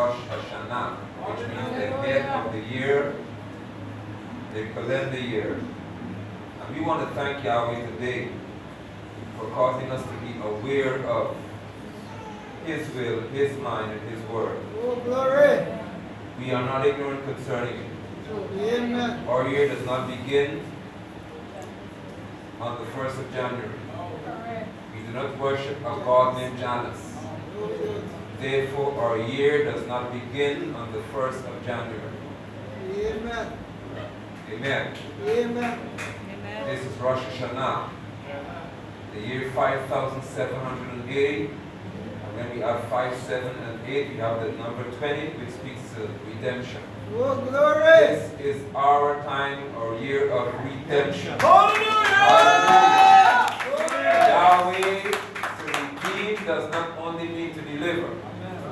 Rosh Hashanah, which means the head of the year, the calendar year. And we want to thank Yahweh today for causing us to be aware of His will, His mind, and His word. Oh, glory. We are not ignorant concerning it. Amen. Our year does not begin on the 1st of January. We do not worship a God named Janus. Therefore, our year does not begin on the 1st of January. Amen. Amen. Amen. This is Rosh Hashanah, the year 5780. And when we have 5, 7, and 8, we have the number 20, which speaks of redemption. Oh, glory. This is our time, our year of redemption. Hallelujah. Yahweh, to redeem does not only mean to deliver.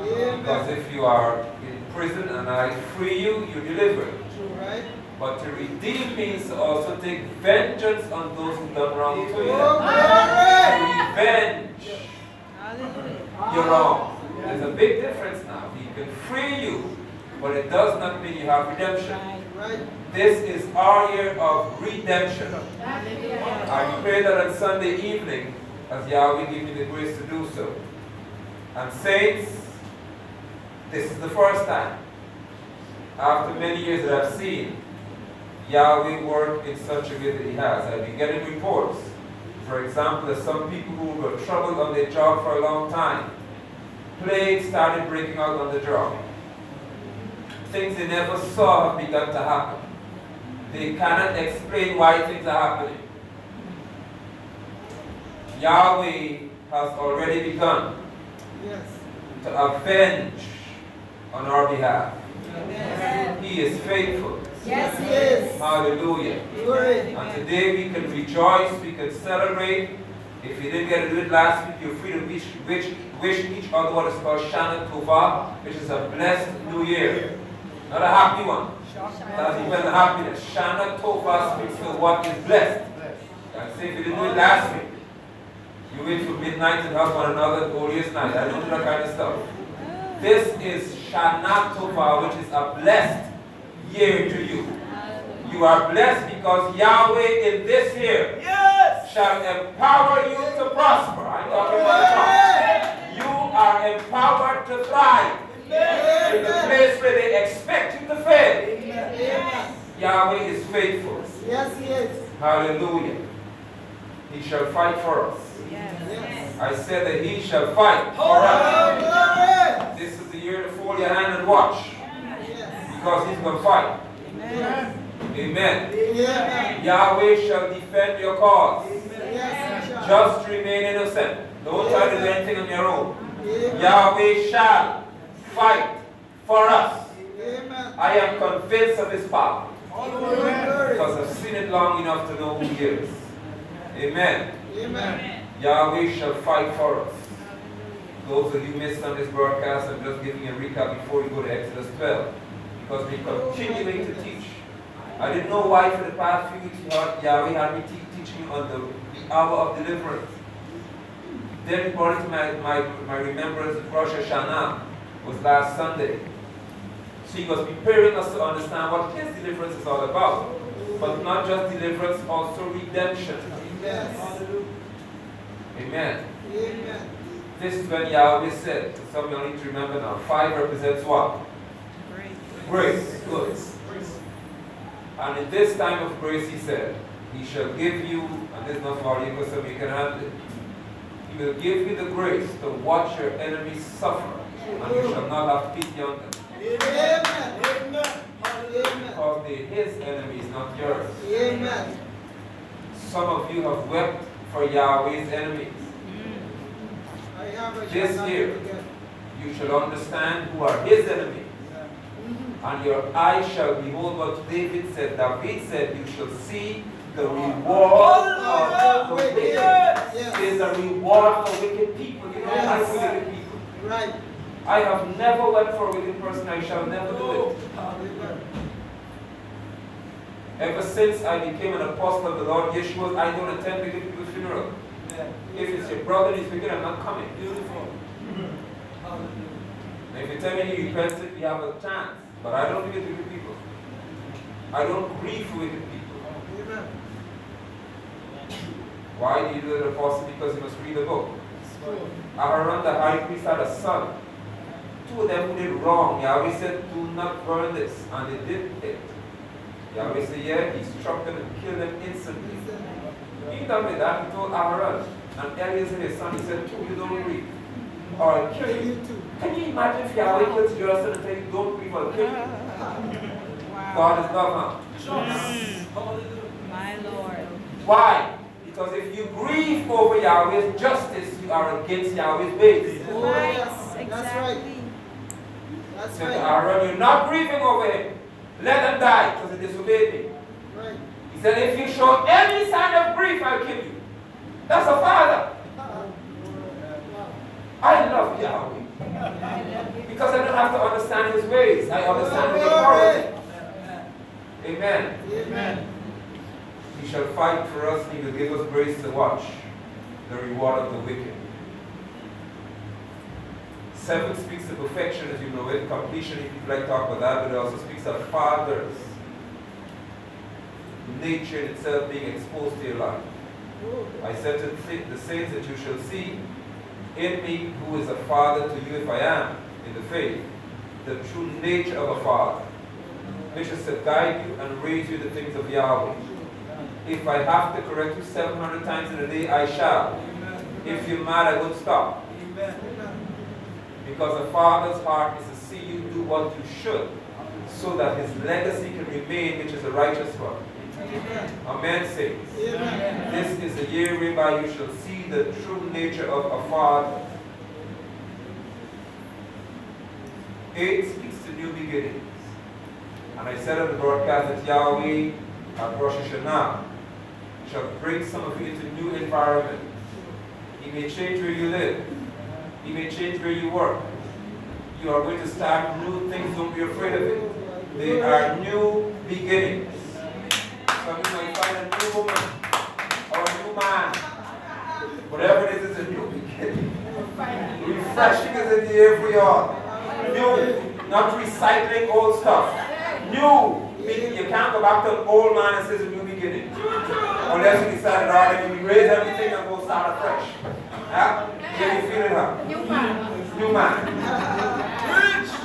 Because if you are in prison and I free you, you're delivered. Right. But to redeem means to also take vengeance on those who done wrong to you. Oh, glory. Revenge your wrong. There's a big difference now. He can free you, but it does not mean you have redemption. Right. This is our year of redemption. I pray that on Sunday evening, as Yahweh give me the grace to do so. And saints, this is the first time, after many years that I've seen Yahweh work in such a way that He has. I've been getting reports. For example, there's some people who were troubled on their job for a long time. Plagues started breaking out on the job. Things they never saw have begun to happen. They cannot explain why things are happening. Yahweh has already begun to avenge on our behalf. He is faithful. Yes, He is. Hallelujah. Glory. And today we can rejoice, we can celebrate. If you didn't get to do it last week, you're free to wish each other what is called Shana Tova, which is a blessed new year. Not a happy one. That's even the happiness. Shana Tova speaks to what is blessed. And say if you didn't do it last week, you wait for midnight and hug one another the holiest night. I don't do that kind of stuff. This is Shana Tova, which is a blessed year to you. You are blessed because Yahweh in this year shall empower you to prosper. I'm talking about the tongue. You are empowered to thrive in the place where they expect you to fail. Yahweh is faithful. Yes, He is. Hallelujah. He shall fight for us. Yes. I said that He shall fight for us. This is the year to fold your hand and watch. Because He's going to fight. Amen. Amen. Amen. Yahweh shall defend your cause. Yes, Just remain innocent. Don't try to do anything on your own. Amen. Yahweh shall fight for us. Amen. I am convinced of His power. Amen. Because I've seen it long enough to know who He is. Amen. Amen. Yahweh shall fight for us. Those of you missed on this broadcast, I'm just giving a recap before we go to Exodus 12. Because we're continuing to teach. I didn't know why for the past few weeks Yahweh had me teaching on the hour of deliverance. Then it brought it to my remembrance of Rosh Hashanah was last Sunday. So He was preparing us to understand what His deliverance is all about. But not just deliverance, also redemption. Yes. Amen. Amen. This is when Yahweh said, some of you need to remember now, 5 represents what? Grace. Good. And in this time of grace, He said, He shall give you, and this is not for you because some of you can handle it. He will give you the grace to watch your enemies suffer, and you shall not have pity on them. Amen. Amen. Because they're His enemies, not yours. Amen. Some of you have wept for Yahweh's enemies. I have a This year, you shall understand who are His enemies. And your eyes shall behold what David said. David said, you shall see the reward of the wicked. There's a reward for wicked people. You don't like wicked people. Right. I have never wept for a wicked person. I shall never do it. Ever since I became an apostle of the Lord Yeshua, I don't attend wicked people's funeral. If it's your brother and he's wicked, I'm not coming. Beautiful. And if you tell me you repent it, we have a chance. But I don't do it with people. I don't grieve for wicked people. Amen. Why do you do it, Apostle? Because you must read the book. True. Aaron, the high priest, had a son. Two of them who did wrong. Yahweh said, do not burn this. And they did it. Yahweh said, yeah, he struck them and killed them instantly. He done with that, he told Aaron. And Eliezer, his son, he said, you don't grieve. Or I'll kill you. Can you imagine if Yahweh kills your son and tell you, don't grieve, I'll kill you? God is not, My Lord. Why? Because if you grieve over Yahweh's justice, you are against Yahweh's ways. Right, That's exactly. That's Said right. to Aaron, you're not grieving over him. Let him die because he disobeyed me. Right. He said, if you show any sign of grief, I'll kill you. That's a father. I love Yahweh. Because I don't have to understand his ways. I understand his authority. Amen. Amen. He shall fight for us, and he will give us grace to watch the reward of the wicked. 7 speaks of perfection, as you know it, completion, if you'd like to talk about that, but it also speaks of fathers. Nature in itself being exposed to your life. I said to the saints that you shall see in me, who is a father to you if I am in the faith, the true nature of a father, which is to guide you and raise you the things of Yahweh. If I have to correct you 700 times in a day, I shall. If you're mad, I won't stop. Because a father's heart is to see you do what you should, so that his legacy can remain, which is a righteous one. Amen, saints. This is the year whereby you shall see the true nature of a father. 8 speaks to new beginnings. And I said on the broadcast that Yahweh at Rosh Hashanah shall bring some of you into a new environment. He may change where you live. He may change where you work. You are going to start new things. Don't be afraid of it. They are new beginnings. Some of you might find a new woman or a new man. Whatever it is, it's a new beginning. Refreshing is in the air for y'all. New, not recycling old stuff. New. You can't go back to an old man and say it's a new beginning. Unless you decide, all right, you raise everything and go start afresh. Yeah? Can you feel it, huh? New man. New man.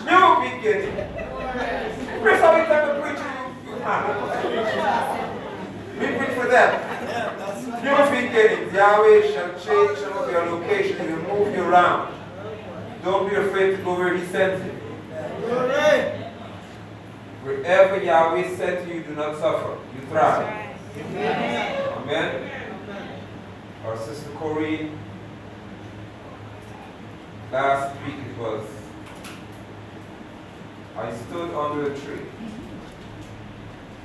New beginning. Preach how many times we preach you man. We preach for them. New beginnings. Yahweh shall change some of your location. He will move you around. Don't be afraid to go where he sends you. Wherever Yahweh sent you, do not suffer. You thrive. Amen. Our sister Corrine, last week it was, I stood under a tree.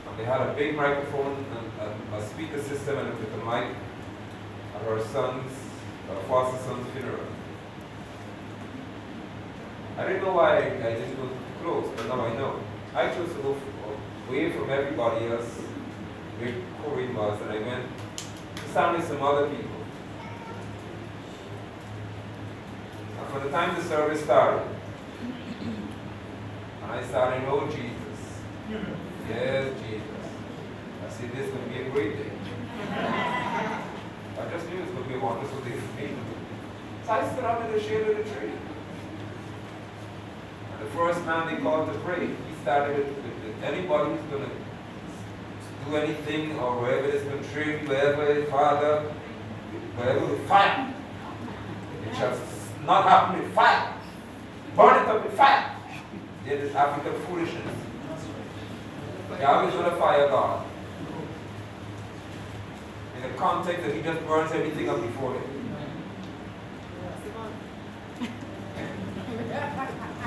And they had a big microphone and a speaker system and with a mic at her foster son's funeral. I didn't know why I didn't go close, but now I know. I chose to go away from everybody else where Corrine was, and I went to stand with some other people. And from the time the service started, and I started, oh Jesus, yes Jesus, I said this is going to be a great day. I just knew it was going to be a wonderful day for me. So I stood under the shade of the tree. And the first man they called to pray, he started with anybody who's going to do anything or wherever it's contrary, wherever it's Father, wherever with fire. It shall not happen with fire. Burn it up with fire. It is African foolishness. Yahweh is not a fire God. In the context that he just burns everything up before him.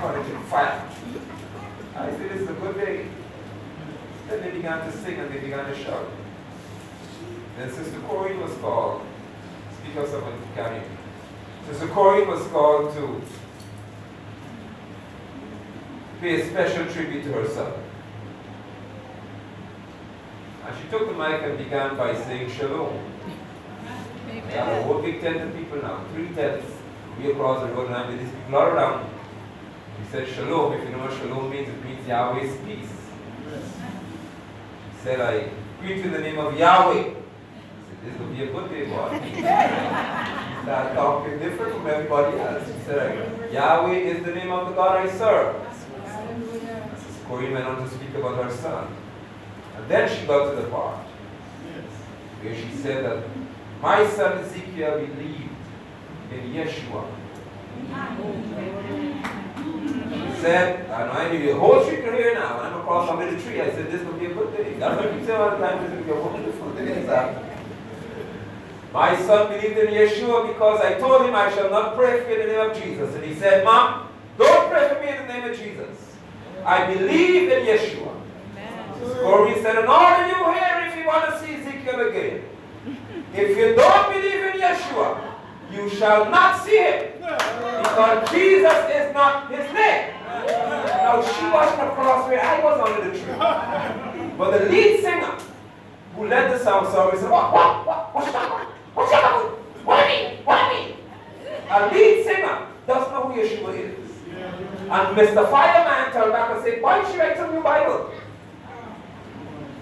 Burn it with fire. I said, this is a good day. Then they began to sing and they began to shout. Then Sister Corrine was called. Speak of someone who carried me. Sister Corrine was called to pay a special tribute to her son. And she took the mic and began by saying Shalom. We have a whole big tent of people now, 3 tents. We across the road and with these people all around. He said shalom. If you know what shalom means, it means Yahweh's peace. He said, I greet you in the name of Yahweh. I said, this will be a good day, boy. He started talking different from everybody else. He said, Yahweh is the name of the God I serve. Mrs. Corey went on to speak about her son. And then she got to the part where she said that my son Ezekiel believed in Yeshua. She said, I need the whole street to hear now. When I'm across under the tree, I said, this will be a good day. That's what I keep saying all the time. This will be a wonderful day. My son believed in Yeshua because I told him I shall not pray for you in the name of Jesus. And he said, Mom, don't pray for me in the name of Jesus. I believe in Yeshua. Corey said, and all of you here, if you want to see Ezekiel again, if you don't believe in Yeshua, you shall not see him. Because Jesus is not his name. Now she wasn't across where I was under the tree. But the lead singer who led the song service said, what's that? What's that? What do you mean? What do you mean? A lead singer doesn't know who Yeshua is. And Mr. Fireman turned back and said, why did she write some new Bible?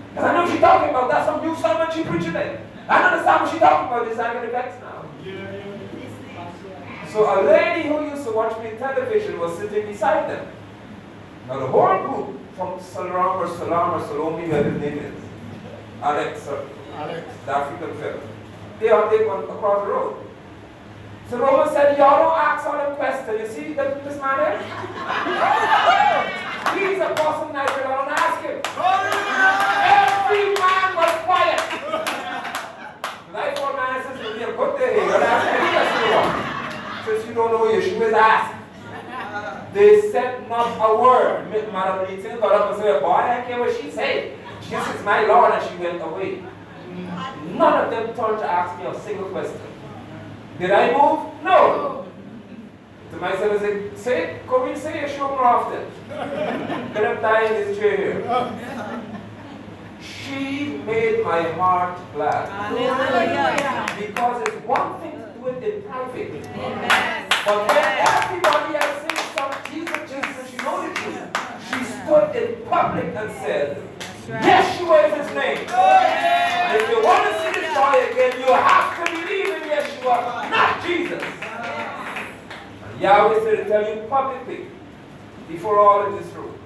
Because I know she's talking about that's some new sermon she preaching it. I understand what she's talking about. This I'm going to vex now. So a lady who used to watch me on television was sitting beside them. Now the whole group from Salam or Salome, where his name is, Alex, the African fellow, they went across the road. So Roman said, y'all don't ask all them questions. You see this man here? He's a person nice, but I don't ask him. Every man was quiet. Life for man says, you'll be a good day here. You're asking me question. Since you don't know Yeshua is asked. They said not a word. Madam Leeton got up and said, boy, I don't care what she said. This is my Lord, and she went away. None of them turned to ask me a single question. Did I move? No. To myself, I said, say, come in, say Yeshua more often. Then I'm dying in this chair here. She made my heart glad. Hallelujah. Because it's one thing to do it in private. Amen. But when everybody else sings some Jesus, and she knows the truth, she stood in public and said, Yeshua is his name. And if you want to see this boy again, you have to believe in Yeshua, not Jesus. And Yahweh said to tell you publicly, before all in this room,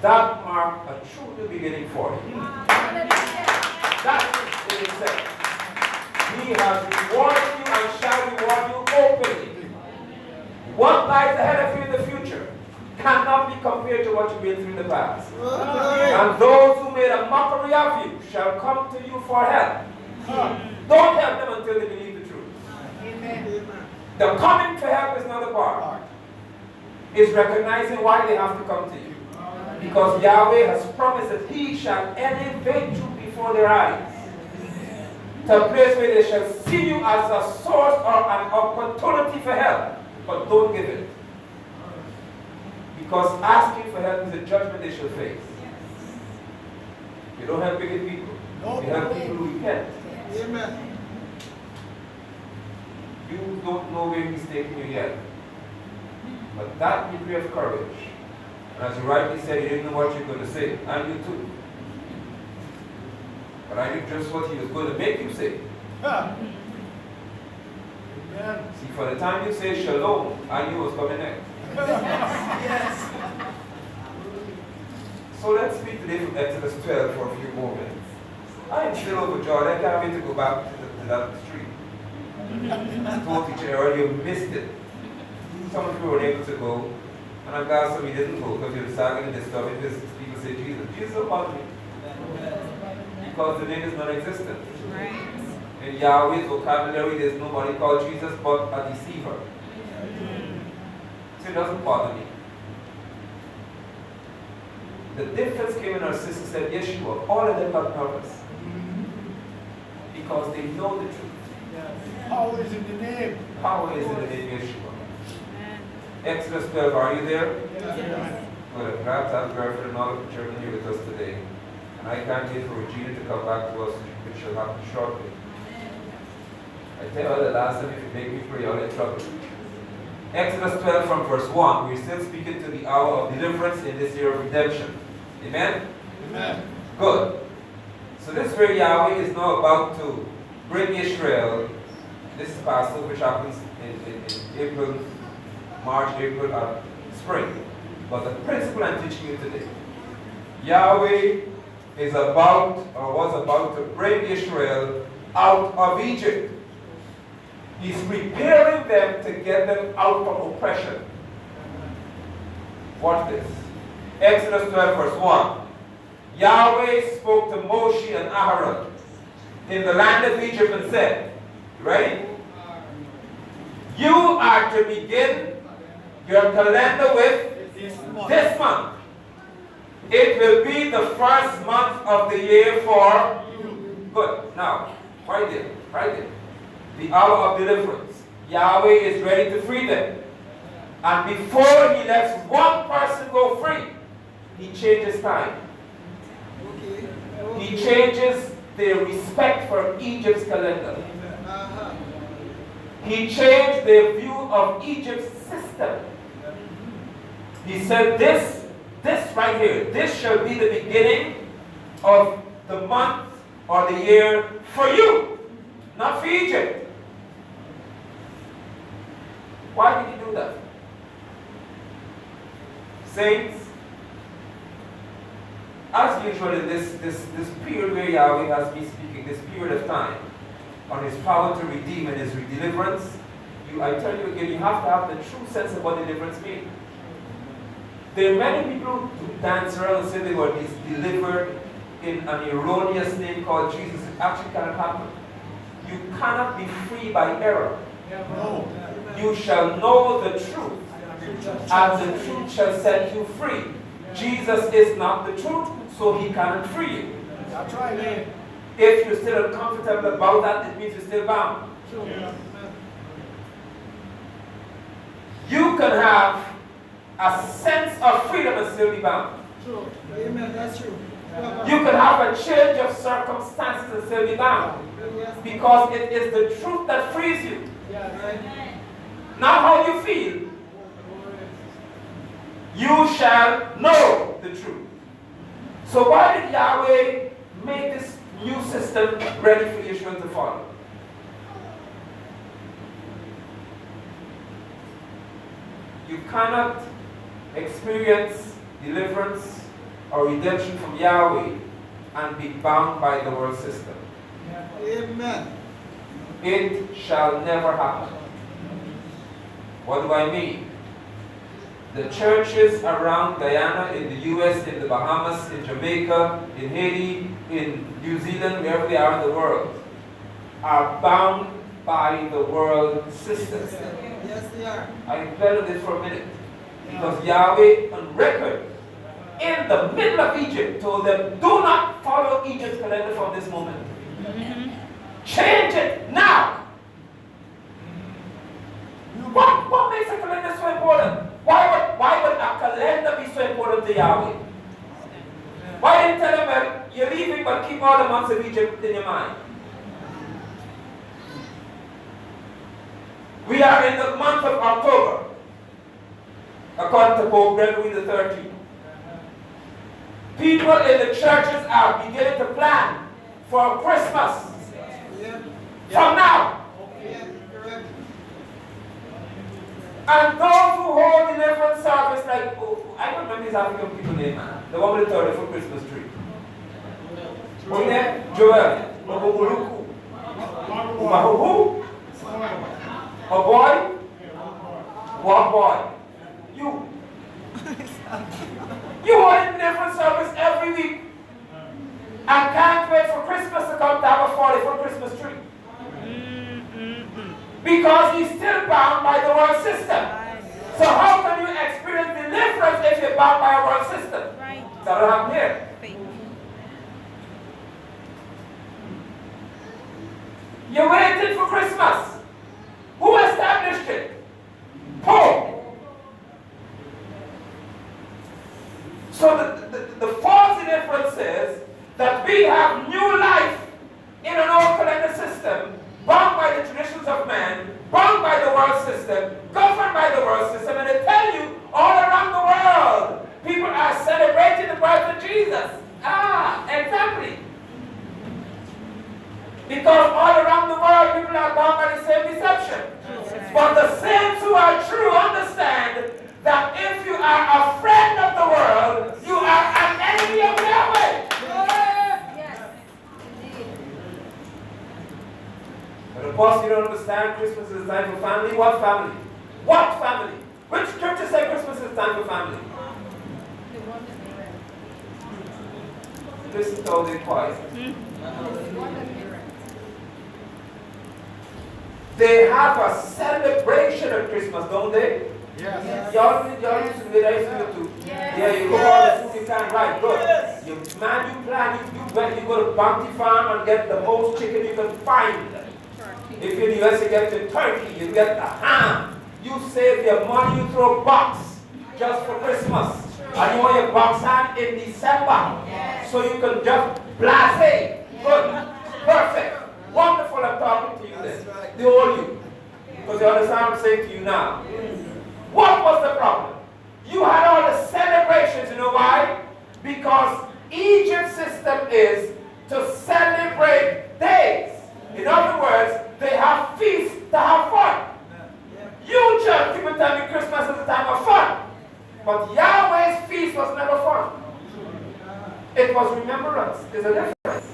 that marked a true new beginning for him. That's what it said. He has rewarded you and shall reward you openly. What lies ahead of you in the future cannot be compared to what you've been through in the past. And those who made a mockery of you shall come to you for help. Don't help them until they believe the truth. Amen. The coming to help is not a part. It's recognizing why they have to come to you. Because Yahweh has promised that he shall elevate you before their eyes. To a place where they shall see you as a source or an opportunity for help. But don't give it. Because asking for help is a judgment they shall face. You don't help wicked people. You help people who repent. Amen. You don't know where he's taking you yet. But that degree of courage. And as you rightly said, you didn't know what you're going to say. And you too. But I did just what he was going to make you say. Amen. See, for the time you say shalom, I knew what's coming next. Yes. So let's speak today from Exodus 12 for a few moments. I am still overjoyed. I can't wait to go back to that street. I told teacher earlier, you missed it. Some of you were able to go. And I'm glad some of you didn't go because you're sagging and disturbing because people say Jesus. Jesus will bother me. Because the name is non-existent. Right. In Yahweh's vocabulary, there's nobody called Jesus but a deceiver. So it doesn't bother me. The difference came when our sister said, Yeshua, all of them got nervous. Because they know the truth. Power is in the name. Power is in the name Yeshua. Exodus 12, are you there? Yes. Good. I'm glad to have Gertrude and all of the children here with us today. And I can't wait for Regina to come back to us, which shall happen shortly. I tell you the last time, if you make me pray, I'll in trouble. Exodus 12 from verse 1. We're still speaking to the hour of deliverance in this year of redemption. Amen? Amen. Good. So this is where Yahweh is now about to bring Israel. This is Passover, which happens in April, March, April, or spring. But the principle I'm teaching you today, Yahweh is about, or was about to bring Israel out of Egypt. He's preparing them to get them out from oppression. Watch this. Exodus 12 verse 1. Yahweh spoke to Moshe and Aaron in the land of Egypt and said, you ready? You are to begin your calendar with this month. It will be the first month of the year for you. Good. Now, right there. The hour of deliverance. Yahweh is ready to free them. And before he lets one person go free, he changes time. He changes their respect for Egypt's calendar. He changed their view of Egypt's system. He said this right here, this shall be the beginning of the month or the year for you, not for Egypt. Why did he do that? Saints, as usual in this period where Yahweh has been speaking, this period of time, on his power to redeem and his deliverance, I tell you again, you have to have the true sense of what deliverance means. There are many people who dance around and say they were delivered in an erroneous name called Jesus. It actually cannot happen. You cannot be free by error. No. You shall know the truth, and the truth shall set you free. Jesus is not the truth, so he cannot free you. That's right, man. If you're still uncomfortable about that, it means you're still bound. Yeah. You can have a sense of freedom and still be bound. True. Amen. That's true. You can have a change of circumstances and still be bound. Because it is the truth that frees you. Yeah, right. Not how you feel. You shall know the truth. So why did Yahweh make this new system ready for Israel to follow? You cannot experience deliverance or redemption from Yahweh and be bound by the world system. Amen. It shall never happen. What do I mean? The churches around Guyana, in the US, in the Bahamas, in Jamaica, in Haiti, in New Zealand, wherever they are in the world, are bound by the world system. Yes, they are. I dwell on this for a minute. Because Yahweh, on record, in the middle of Egypt, told them, do not follow Egypt's calendar from this moment. Change it now. What makes a calendar so important? Why would a calendar be so important to Yahweh? Why didn't tell him, well, you're leaving, but keep all the months of Egypt in your mind? We are in the month of October, according to Pope Gregory the 13th. People in the churches are beginning to plan for Christmas from now. And those who hold deliverance service, like, I don't remember these African people name, man. The one with the 30-foot Christmas tree. What's there? Joel. Who? A boy? What boy? You. You hold deliverance service every week. And can't wait for Christmas to come to have a 40-foot Christmas tree. Because he's still bound by the world system. So how can you experience deliverance if you're bound by a world system? Right. That'll happen here. You're waiting for Christmas. Who established it? Pope. So the false deliverance says that we have new life in an old calendar system, bound by the traditions of man, bound by the world system, governed by the world system, and they tell you all around the world, people are celebrating the birth of Jesus. Ah, exactly. Because all around the world, people are bound by the same deception. But the saints who are true understand that if you are a friend of the world, you are an enemy of Yahweh. Yes. Indeed. But of course, you don't understand Christmas is a time for family. What family? What family? Which scripture says Christmas is a time for family? Listen to all the quiet. They have a celebration at Christmas, don't they? Yes. Y'all used to do it, I used to do it too. Yes. Yeah, you go all the food you can, right, good. Yes. You plan, you go to Bounty Farm and get the most chicken you can find. If you're in the US, you get the turkey, you get the ham. You save your money, you throw a box just for Christmas. And you want your box hand in December. So you can just blase. Good. Perfect. Wonderful, I'm talking to you then. The old you. Because you understand what I'm saying to you now. What was the problem? You had all the celebrations, you know why? Because Egypt's system is to celebrate days. In other words, they have feasts to have fun. You church people tell me Christmas is a time of fun. But Yahweh's feast was never fun. It was remembrance. There's a difference.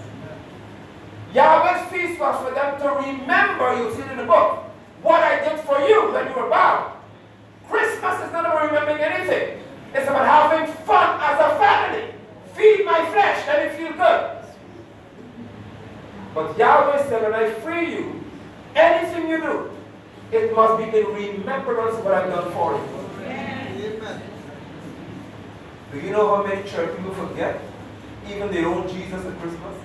Yahweh's feast was for them to remember, you see it in the book, what I did for you when you were bound. Christmas is not about remembering anything. It's about having fun as a family. Feed my flesh, let me feel good. But Yahweh said, when I free you, anything you do, it must be in remembrance of what I've done for you. Amen. Do you know how many church people forget even their own Jesus at Christmas?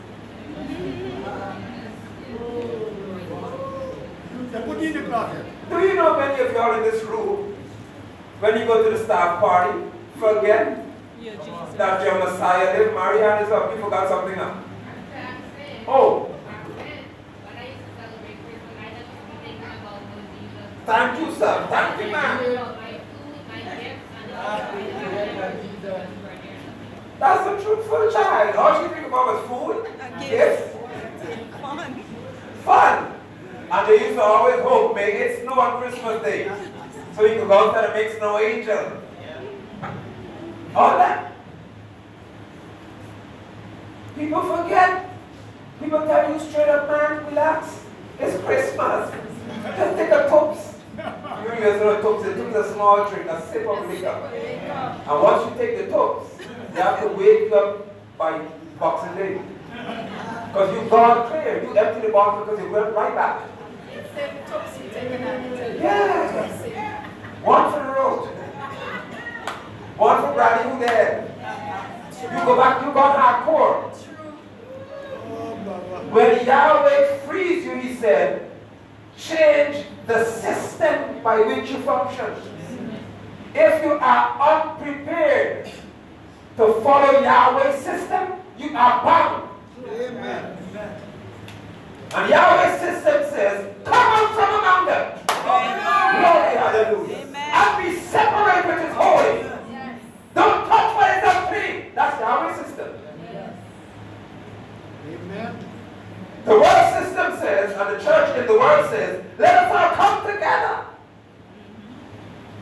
Do you know many of y'all in this room, when you go to the staff party, forget that your Messiah lived? Marianne is up, you forgot something else. Oh. Thank you, sir. Thank you, ma'am. That's a truthful child. All she think about was food, gifts, fun. And they used to always hope, may it snow on Christmas Day. So you could go outside and make snow angel. All that. People forget. People tell you straight up, man, relax. It's Christmas. Just take a tops. You use a tops. It took a small drink, a sip of liquor. And once you take the tops, you have to wake up by Boxing Day. Because you've gone clear. You empty the bottle because you went right back. Yeah. One for the road. One for Brady who there. You go back, you gone hardcore. When Yahweh frees you, he said, change the system by which you function. If you are unprepared to follow Yahweh's system, you are bound. Amen. And Yahweh's system says, come out from among them. Glory, hallelujah. And be separate which is holy. Don't touch what is unclean. That's Yahweh's system. Amen. The world system says, and the church in the world says, let us all come together.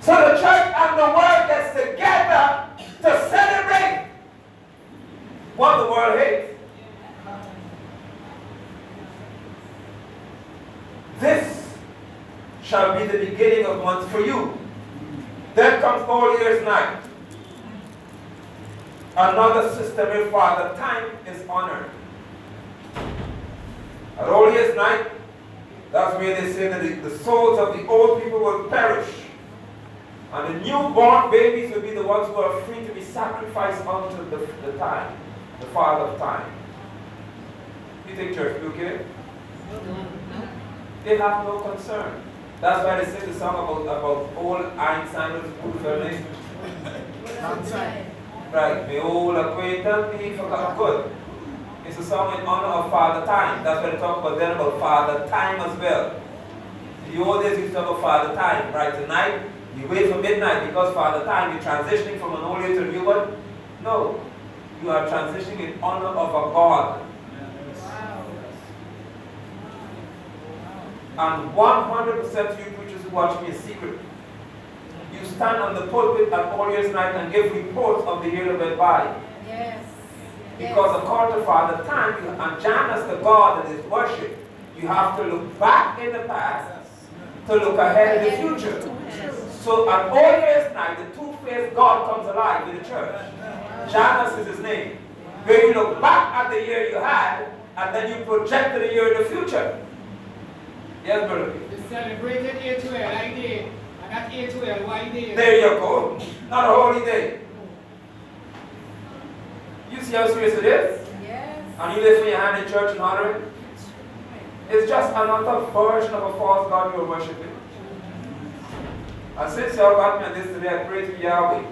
So the church and the world gets together to celebrate what the world hates. This shall be the beginning of months for you. Then comes All Year's Night. Another system in Father time is honored. At All Year's Night, that's where they say that the souls of the old people will perish. And the newborn babies will be the ones who are free to be sacrificed unto the time, the Father of time. You think church will kill it? They have no concern. That's why they sing the song about old Einstein with Fulfillment. Right, the old acquaintance be forgot. Good. It's a song in honor of Father Time. That's why they talk about then about Father Time as well. In the old days, you used to have a Father Time. Right, tonight, you wait for midnight because Father Time, you're transitioning from an old age to a new one. No, you are transitioning in honor of a God. And 100% of you preachers who watch me is secret. You stand on the pulpit at all years night and give reports of the year that went by. Yes. Because according to Father Time, and Janus, the God that is worshipped, you have to look back in the past to look ahead in the future. So at all years night, the two-faced God comes alive in the church. Janus is his name. Where you look back at the year you had, and then you project to the year in the future. Yes, brother. The celebrated A12 I did, and that A12 why did. There you go. Not a holy day. You see how serious it is? Yes. And you lift your hand in church and honor it? It's just another version of a false God you're worshiping. And since y'all got me on this today, I pray to Yahweh.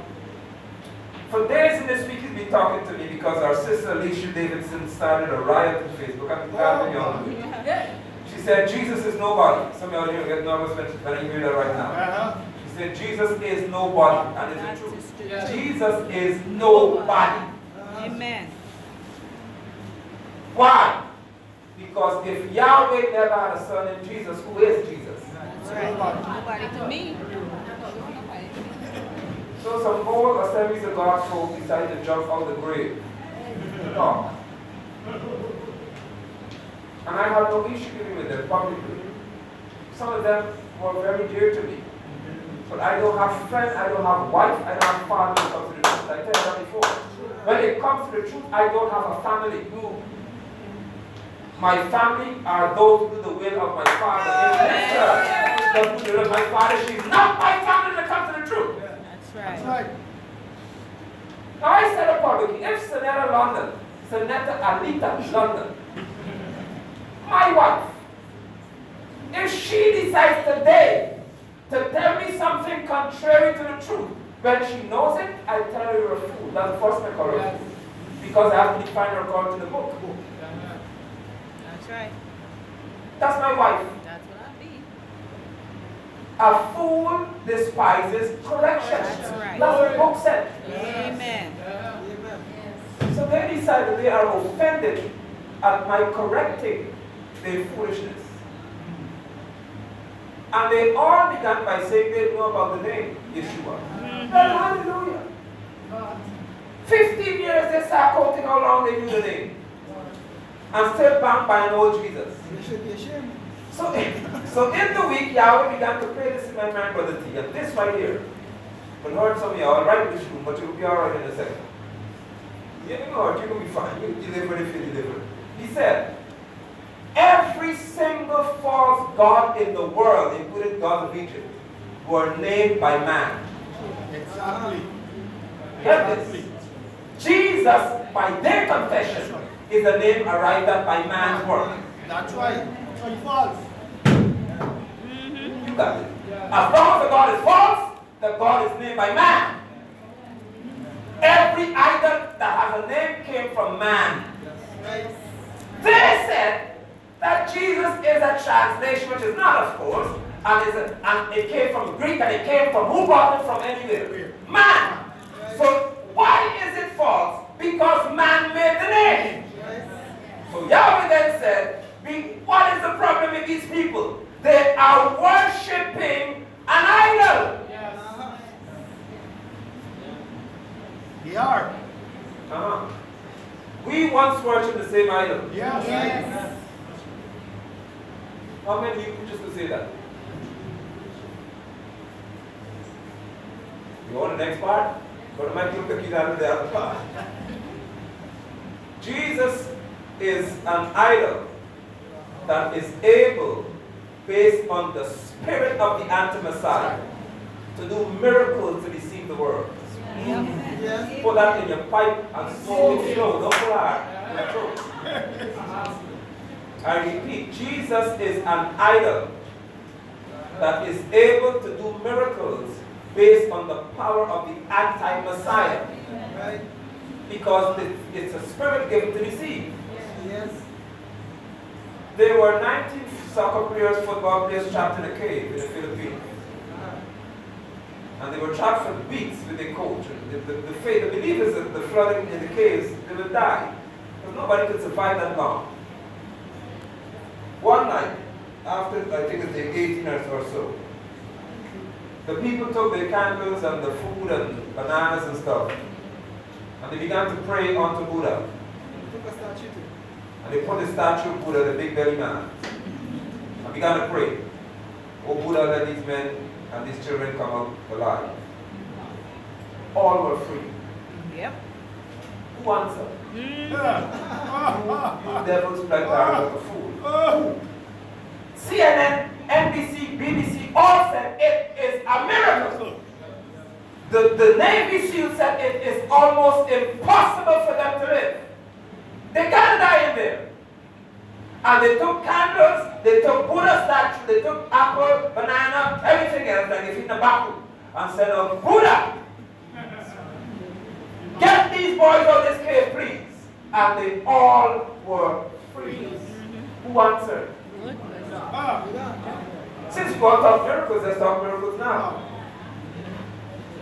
For days in this week, he's been talking to me because our sister Alicia Davidson started a riot on Facebook. I'm glad y'all know it. She said, Jesus is nobody. Some of y'all here get nervous when you hear that right now. She said, Jesus is nobody. And it's the truth. Yeah. Jesus is nobody. Amen. Why? Because if Yahweh never had a son in Jesus, who is Jesus? That's right. Nobody to me. So some old Assemblies of God folk decided to jump out of the grave. No. And I had no issue dealing with them publicly. Some of them were very dear to me. But I don't have friends, I don't have wife, I don't have father when it comes to the truth. I tell you that before. When it comes to the truth, I don't have a family. My family are those who do the will of my Father. In this church, those who do the will of my Father. She's not my family when it comes to the truth. That's right. That's right. Now I said it publicly, if Senetta Alita London, my wife, if she decides today to tell me something contrary to the truth, when she knows it, I tell her you're a fool. That's the first thing I call her a fool. Because I have to define her according to the book. That's right. That's my wife. That's what I be. A fool despises correction. That's right. That's what the book said. Amen. So they decided they are offended at my correcting their foolishness. And they all began by saying they know about the name Yeshua. Well, hallelujah. 15 years they start quoting how long they knew the name. And still bound by an old Jesus. You should be ashamed. So in the week, Yahweh began to play this in my man, Brother T. And this right here. But Lord, some of y'all, right in this room, but you'll be all right in a second. Yeah, Lord, you're going to be fine. You deliver if you deliver. He said, every single false god in the world, including gods of Egypt, were named by man. Exactly. Get this. Jesus, by their confession, is a name arrived at by man's work. That's right. That's why false. You got it. As long as the God is false, the God is named by man. Every idol that has a name came from man. They said that Jesus is a translation, which is not, of course, and it came from Greek, and it came from who brought it from anywhere? Man. So why is it false? Because man made the name. So Yahweh then said, what is the problem with these people? They are worshipping an idol. Yes. They are. We once worshipped the same idol. Yes. Yes. How many of you preachers could say that? You want the next part? Go to my the other part. Jesus is an idol that is able, based on the spirit of the anti-Messiah, to do miracles to deceive the world. Yes. Put that in your pipe and smoke it slow. Don't pull hard. Your throat. I repeat, Jesus is an idol that is able to do miracles based on the power of the anti-Messiah. Right. Because it's a spirit given to deceive. Yes. There were 19 soccer players, football players trapped in a cave in the Philippines. And they were trapped for weeks with their coach. And the believers that the flooding in the caves, they would die. Because nobody could survive that long. One night, after I think it's the 18 or so, the people took their candles and the food and bananas and stuff, and they began to pray unto Buddha. Took a statue too. And they put the statue of Buddha, the big belly man, and began to pray. Oh Buddha, let these men and these children come out alive. All were free. Yep. Who answered? You devils like that of a fool. CNN, NBC, BBC all said it is a miracle. The Navy SEAL said it is almost impossible for them to live. They gotta die in there. And they took candles, they took Buddha statue, they took apple, banana, everything else like it's in the bottle, and said, oh, Buddha, get these boys out of this cave, please. And they all were free. Who answered? Since we want to talk miracles, let's talk miracles now.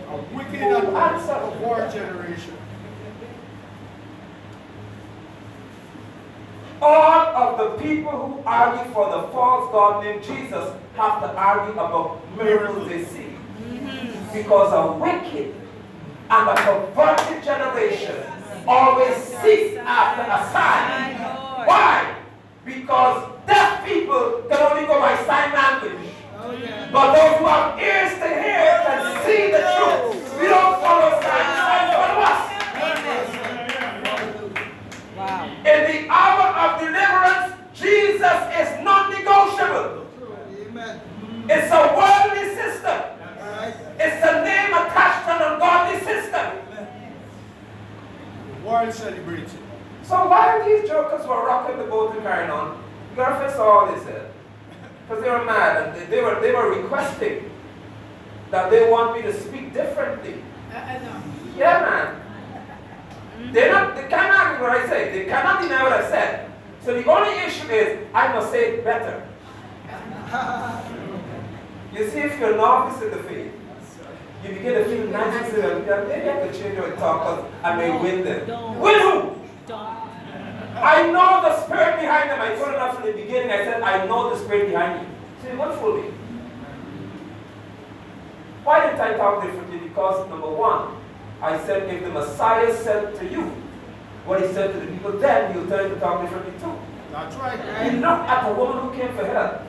A wicked and war generation. All of the people who argue for the false God named Jesus have to argue about miracles they see. Because a wicked and a perverted generation always seeks after a sign. Why? Because deaf people can only go by sign language. Oh, yeah. But those who have ears to hear can see the truth. We don't follow signs, signs follow us. Wow. In the hour of deliverance, Jesus is non-negotiable. Amen. It's a worldly system. All right. It's a name attached to an ungodly system. The world celebrates it. So while these jokers were rocking the boat and carrying on, girlfriend saw all they said. Because they were mad and they were requesting that they want me to speak differently. Yeah, man. They can't argue what I say. They cannot deny what I said. So the only issue is I must say it better. You see, if you're a novice in the faith, you begin to feel nice and say, maybe I could change how I talk because I may win them. Don't. Win who? Don't. I know the spirit behind them. I told enough from the beginning. I said, I know the spirit behind you. So you won't fool me. Why didn't I talk differently? Because number one, I said, if the Messiah said to you what he said to the people then, you'll turn to talk differently too. That's right. He looked at a woman who came for help.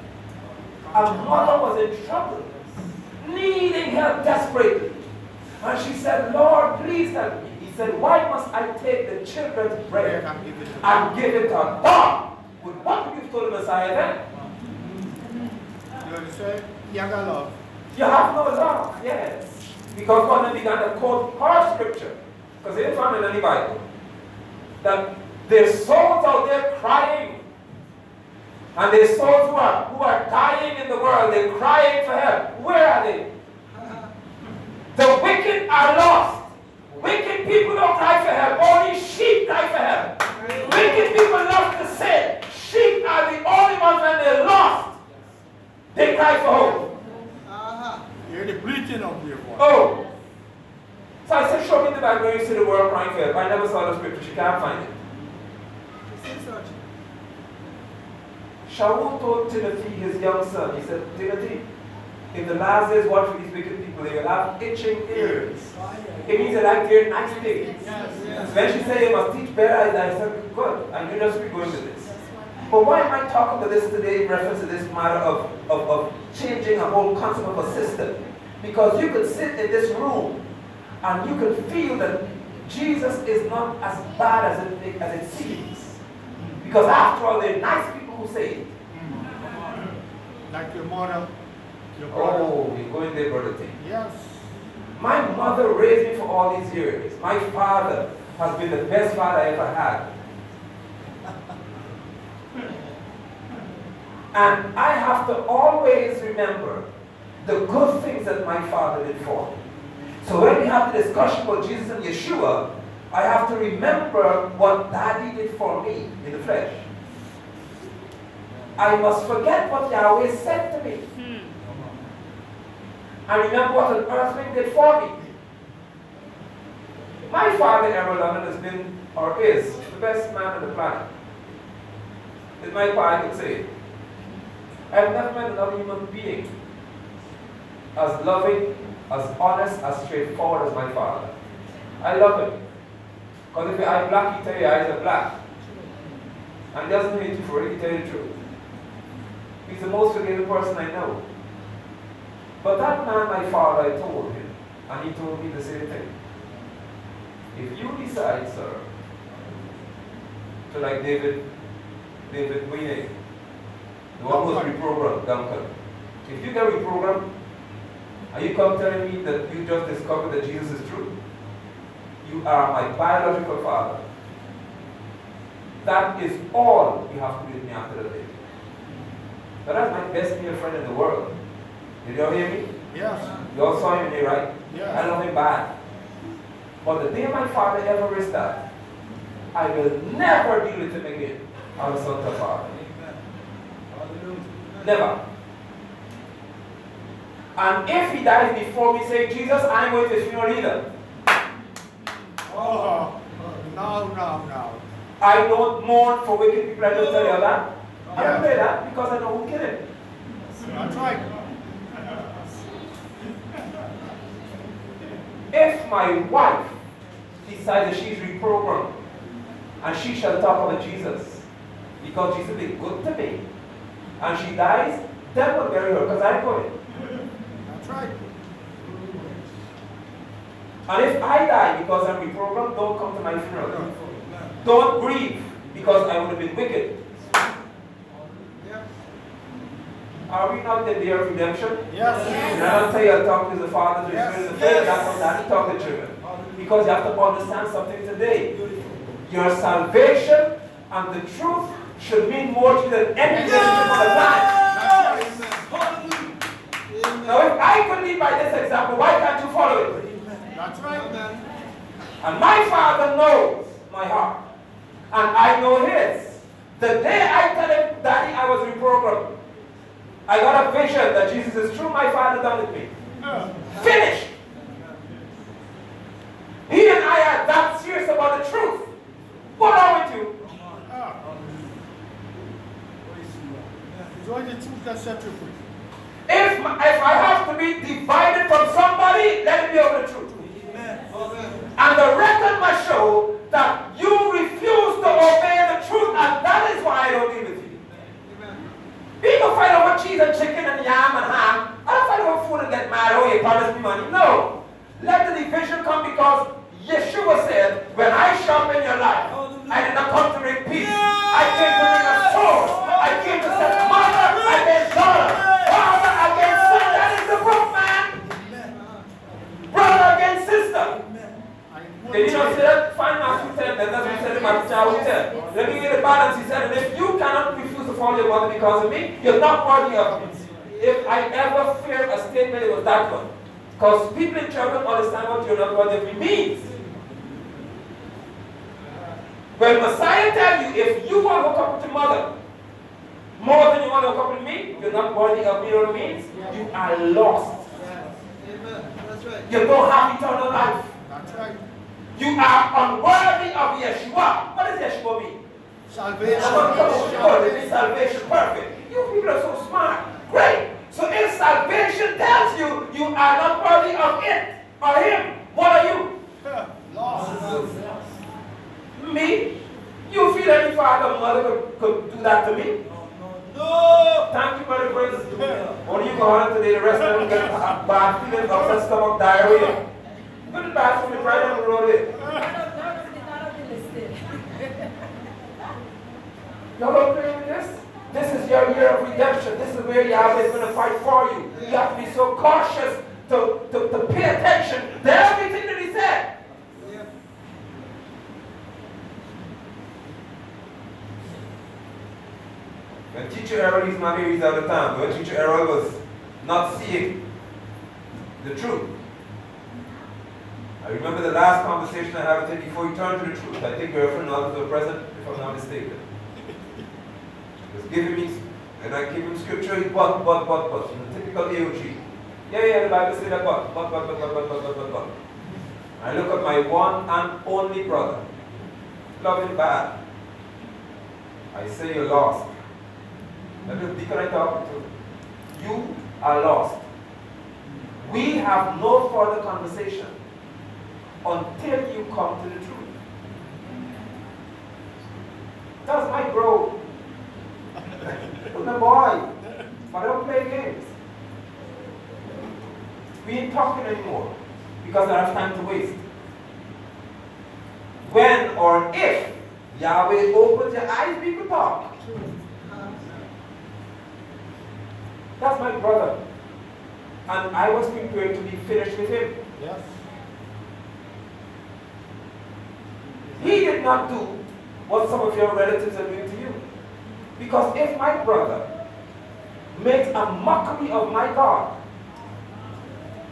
A mother was in trouble, needing help desperately. And she said, Lord, please help me. He said, why must I take the children's bread and give it to a dog? What would you have told the Messiah then? You understand? You got love. You have no love, yes. Because one of them began to quote her scripture, because they didn't find it in any Bible, that there's souls out there crying, and there's souls who are dying in the world, they're crying for help. Where are they? The wicked are lost. Wicked people don't cry for help, only sheep cry for help. Wicked people love to sin. Sheep are the only ones when they're lost, they cry for hope. You're the bleating of your voice. Oh! So I said, show me the Bible where you see the world crying for help. I never saw the scripture. She can't find it. Shaul told Timothy, his young son, he said, Timothy, in the last days, watch for these wicked people. They will have itching ears. It means they like their nice things. When she said, you must teach better, I said, good. I knew just be going with this. But why am I talking about this today in reference to this matter of changing a whole concept of a system? Because you could sit in this room and you could feel that Jesus is not as bad as it seems. Because after all, they're nice people who say it. Like your mother, your brother. Oh, you're going there, brother T. Yes. My mother raised me for all these years. My father has been the best father I ever had. And I have to always remember the good things that my father did for me. So when we have the discussion about Jesus and Yeshua, I have to remember what Daddy did for me in the flesh. I must forget what Yahweh said to me. And remember what an earthling did for me. My father, Emerald London, has been, or is, the best man on the planet. It's my part, I could say. I've never met another human being as loving, as honest, as straightforward as my father. I love him. Because if your eye black, he tell you your eyes are black. And he doesn't hate you for it, he tell you the truth. He's the most forgiving person I know. But that man, my father, I told him, and he told me the same thing. If you decide, sir, to like David Wayne, the one who was reprogrammed, Duncan. If you get reprogrammed, and you come telling me that you just discovered that Jesus is true, you are my biological father. That is all you have to do with me after the day. But that's my best male friend in the world. Did you all hear me? Yes. You all saw him here, right? Yes. I love him bad. But the day my father ever risked that, I will never deal with him again as a son to father. Never. And if he dies before me, say, Jesus, I'm going to his funeral either. Oh, no. I don't mourn for wicked people. I don't tell you that. I don't Yeah. say that because I know who killed him. That's right. If my wife decides that she's reprogrammed and she shall talk about Jesus because Jesus will be good to me and she dies, then will bury her because I'm going. That's right. And if I die because I'm reprogrammed, don't come to my funeral. Don't grieve because I would have been wicked. Are we not the day of redemption? Yes. And I don't tell you I'll talk to the Father, to the Spirit, to the faith, that's from Daddy talk to children. Because you have to understand something today. Your salvation and the truth should mean more to you than any relationship on the planet. Now if I could lead by this example, why can't you follow it? That's right. And my Father knows my heart. And I know his. The day I tell him, Daddy, I was reprogrammed. I got a vision that Jesus is true, my Father done with me. Finished. He and I are that serious about the truth. What wrong with you? It's only the truth that set you free. If I have to be divided from somebody, let it be of the truth. And the record must show that you refuse to obey the truth, and that is why I don't deal with you. People fight over cheese and chicken and yam and ham. I don't fight over food and get mad, oh, you promised me money. No. Let the division come because Yeshua said, when I shop in your life, I did not come to bring peace. I came to bring a sword. I came to set mother against daughter, father against son. That is the book, man. Brother against sister. Did you not say that? Find Matthew 10, then that's what he said in Matthew 10. Let me get the balance. He said, and if you cannot refuse to follow your mother because of me, you're not worthy of me. If I ever feared a statement, it was that one. Because people in church don't understand what you're not worthy of me means. When Messiah tells you, if you want to hook up with your mother more than you want to hook up with me, you're not worthy of me, you know what it means? You are lost. That's right. You don't have eternal life. That's right. You are unworthy of Yeshua. What does Yeshua mean? Salvation. Salvation, perfect. You people are so smart. Great. So if salvation tells you you are not worthy of it or him, what are you? Lost. Me? You feel any father or mother could do that to me? No. Thank you, Brother Prince. Only you go on today, the rest of them get bad feelings, upset stomach, diarrhea. Go to the bathroom and right down the road here. Y'all don't play with this? This is your year of redemption. This is where Yahweh is going to fight for you. You have to be so cautious to pay attention to everything that he said. When Teacher Errol, he's my babies all the time. When Teacher Errol was not seeing the truth. I remember the last conversation I had with him before he turned to the truth. I think girlfriend and others were present, if I'm not mistaken. He was giving me And I give him scripture, but. You know, typical AOG. Yeah, the Bible says that but. I look at my one and only brother. Love him bad. I say you're lost. That is the deacon I talk to. You are lost. We have no further conversation until you come to the truth. That's my bro. That's my boy. But I don't play games. We ain't talking anymore because I don't have time to waste. When or if Yahweh opens your eyes, we could talk. That's my brother. And I was prepared to be finished with him. Yes. He did not do what some of your relatives are doing to you. Because if my brother makes a mockery of my God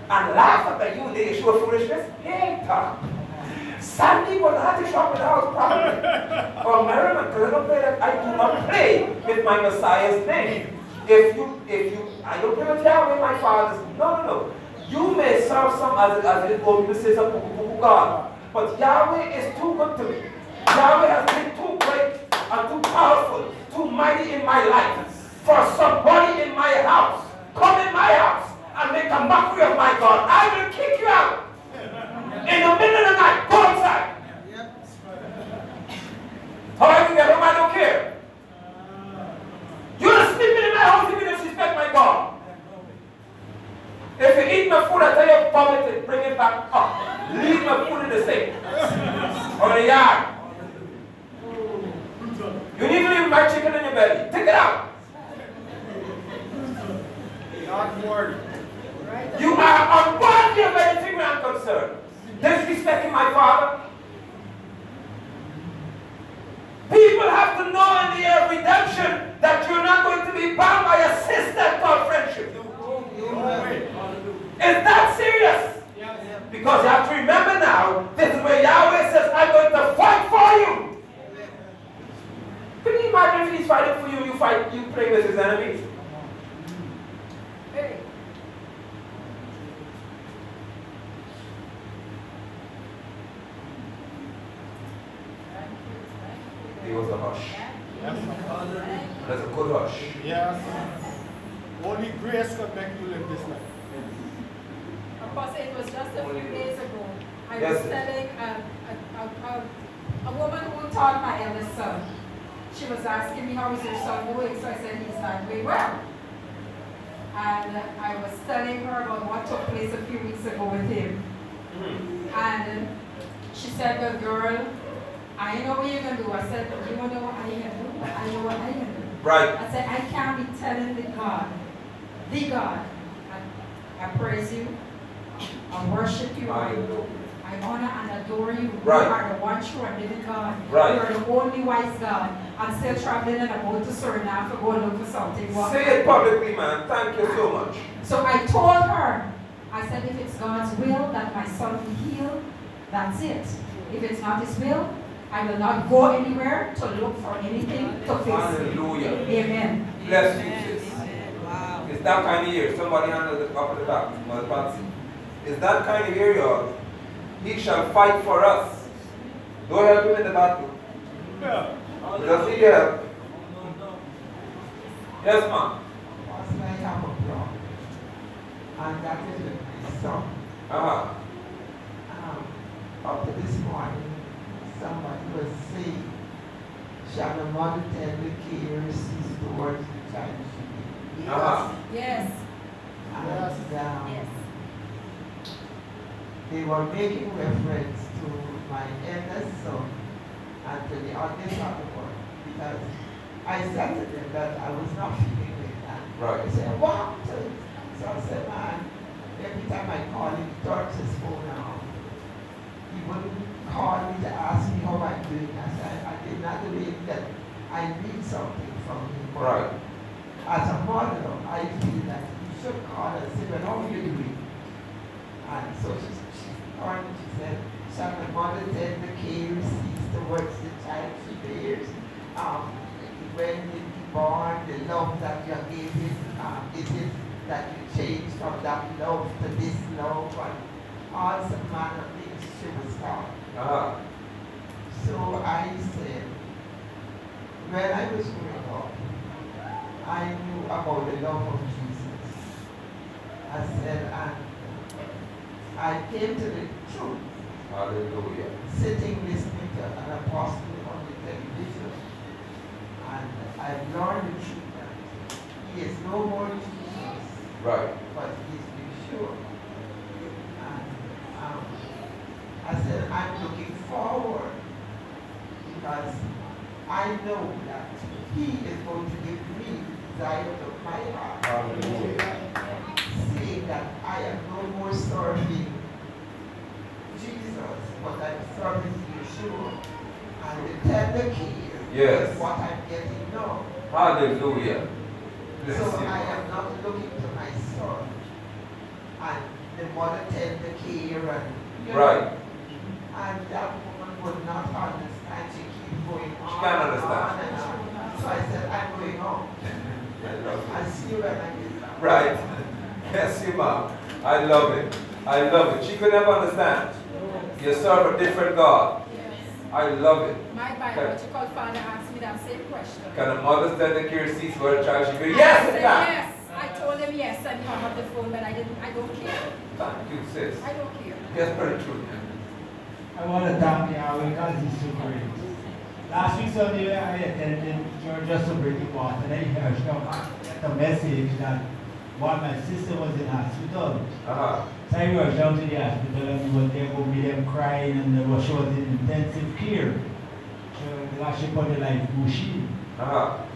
and laugh at you, they show foolishness, hey, talk. Sandy will have to shop in the house probably. Or Merriman, because I do not play with my Messiah's name. If you, I don't play with Yahweh, my father's. No. You may serve some as it goes, this is a God. But Yahweh is too good to me. Yahweh has been too great and too powerful, too mighty in my life. For somebody in my house, come in my house and make a mockery of my God. I will kick you out. In the middle of the night, go outside. How I can get home, I don't care. You're sleeping in my house if you disrespect my God. If you eat my food, I tell you, vomit it, bring it back up. Leave my food in the sink or the yard. You need to leave my chicken in your belly. Take it out. Not word. You are unworthy of anything where I'm concerned. Disrespecting my father. People have to know in the year of redemption that you're not going to be bound by a system called friendship. Is that serious? Because you have to remember now, this is where Yahweh says, I'm going to fight for you. Can you imagine if he's fighting for you, you play with his enemies? Hey. There was a hush. Yes. There's a good hush. Yes. Only grace can make you live this life. Apostle, it was just a few days ago. I Yes, was telling a woman who taught my eldest son. She was asking me, how is your son doing? So I said, he's not doing well. And I was telling her about what took place a few weeks ago with him. And she said, well, girl, I know what you're going to do. I said, you want to know what I can do? I know what I can do. Right. I said, I can't be telling the God, I praise you, I worship you, I honor and adore you. Right. You are the one true and living God. Right. You are the only wise God. I'm still traveling and about to Suriname to go and look for something. Say it publicly, man. Thank you so much. So I told her, I said, if it's God's will that my son be healed, that's it. If it's not his will, I will not go anywhere to look for anything to fix it. Hallelujah. Amen. Bless you, sis. Wow. It's that kind of year. Somebody handle the top of the back. Mother Patsy. It's that kind of year, y'all. He shall fight for us. Don't help him in the battle. Does he help? Yes, ma'am. Pastor, I have a problem, and that is with my son. Uh-huh. Up to this morning, somebody was saying, shall the mother tender care cease towards the child she gave? Uh-huh. Yes. And Yes. they were making reference to my eldest son and to the oldest of the world, because I said to them that I was not feeling like that. Right. They said, what? So I said, man, every time I call him, he turns his phone on. He wouldn't call me to ask me how I'm doing. I said, I did not believe that I need something from him. Right. As a mother, I feel that you should call and say, well, how are you doing? And so she turned and she said, shall the mother tend the care cease towards the child she bears? When the born, the love that you gave him, is it that you changed from that love to this love, and all some manner of things she was taught. So I said, when I was growing up, I knew about the love of Jesus. I said, and I came to the truth. Hallelujah. Sitting listening to an apostle on the television, and I've learned the truth that he is no more Jesus, Right. but he's Yeshua. And I said, I'm looking forward because I know that he is going to give me the desires of my heart. Hallelujah. Saying that I am no more serving Jesus, but I'm serving Yeshua. And the tender care Yes. is what I'm getting now. Hallelujah. Bless So you. I am not looking to my son and the mother tender care and you know, Right. and that woman would not understand. She keep going on. She can't and understand. on and on. So I said, I'm going home. I love I'll it. see you when I get back. Right. Yes, you ma'am. I love it. I love it. She could never understand. You serve a different God. I love it. My biological father asked me that same question. Can a mother stand the care seats for a child? She go, I yes, said it can. yes. I told him yes, and he hung up the phone, but I don't care. Thank you, sis. I don't care. Yes, very true. I want to thank Yahweh because He's so great. Last week Sunday I attended church just to break it off, and I heard a message that while my sister was in hospital, so I rushed down to the hospital and we were there with them crying, and she was in intensive care. So she put the life machine.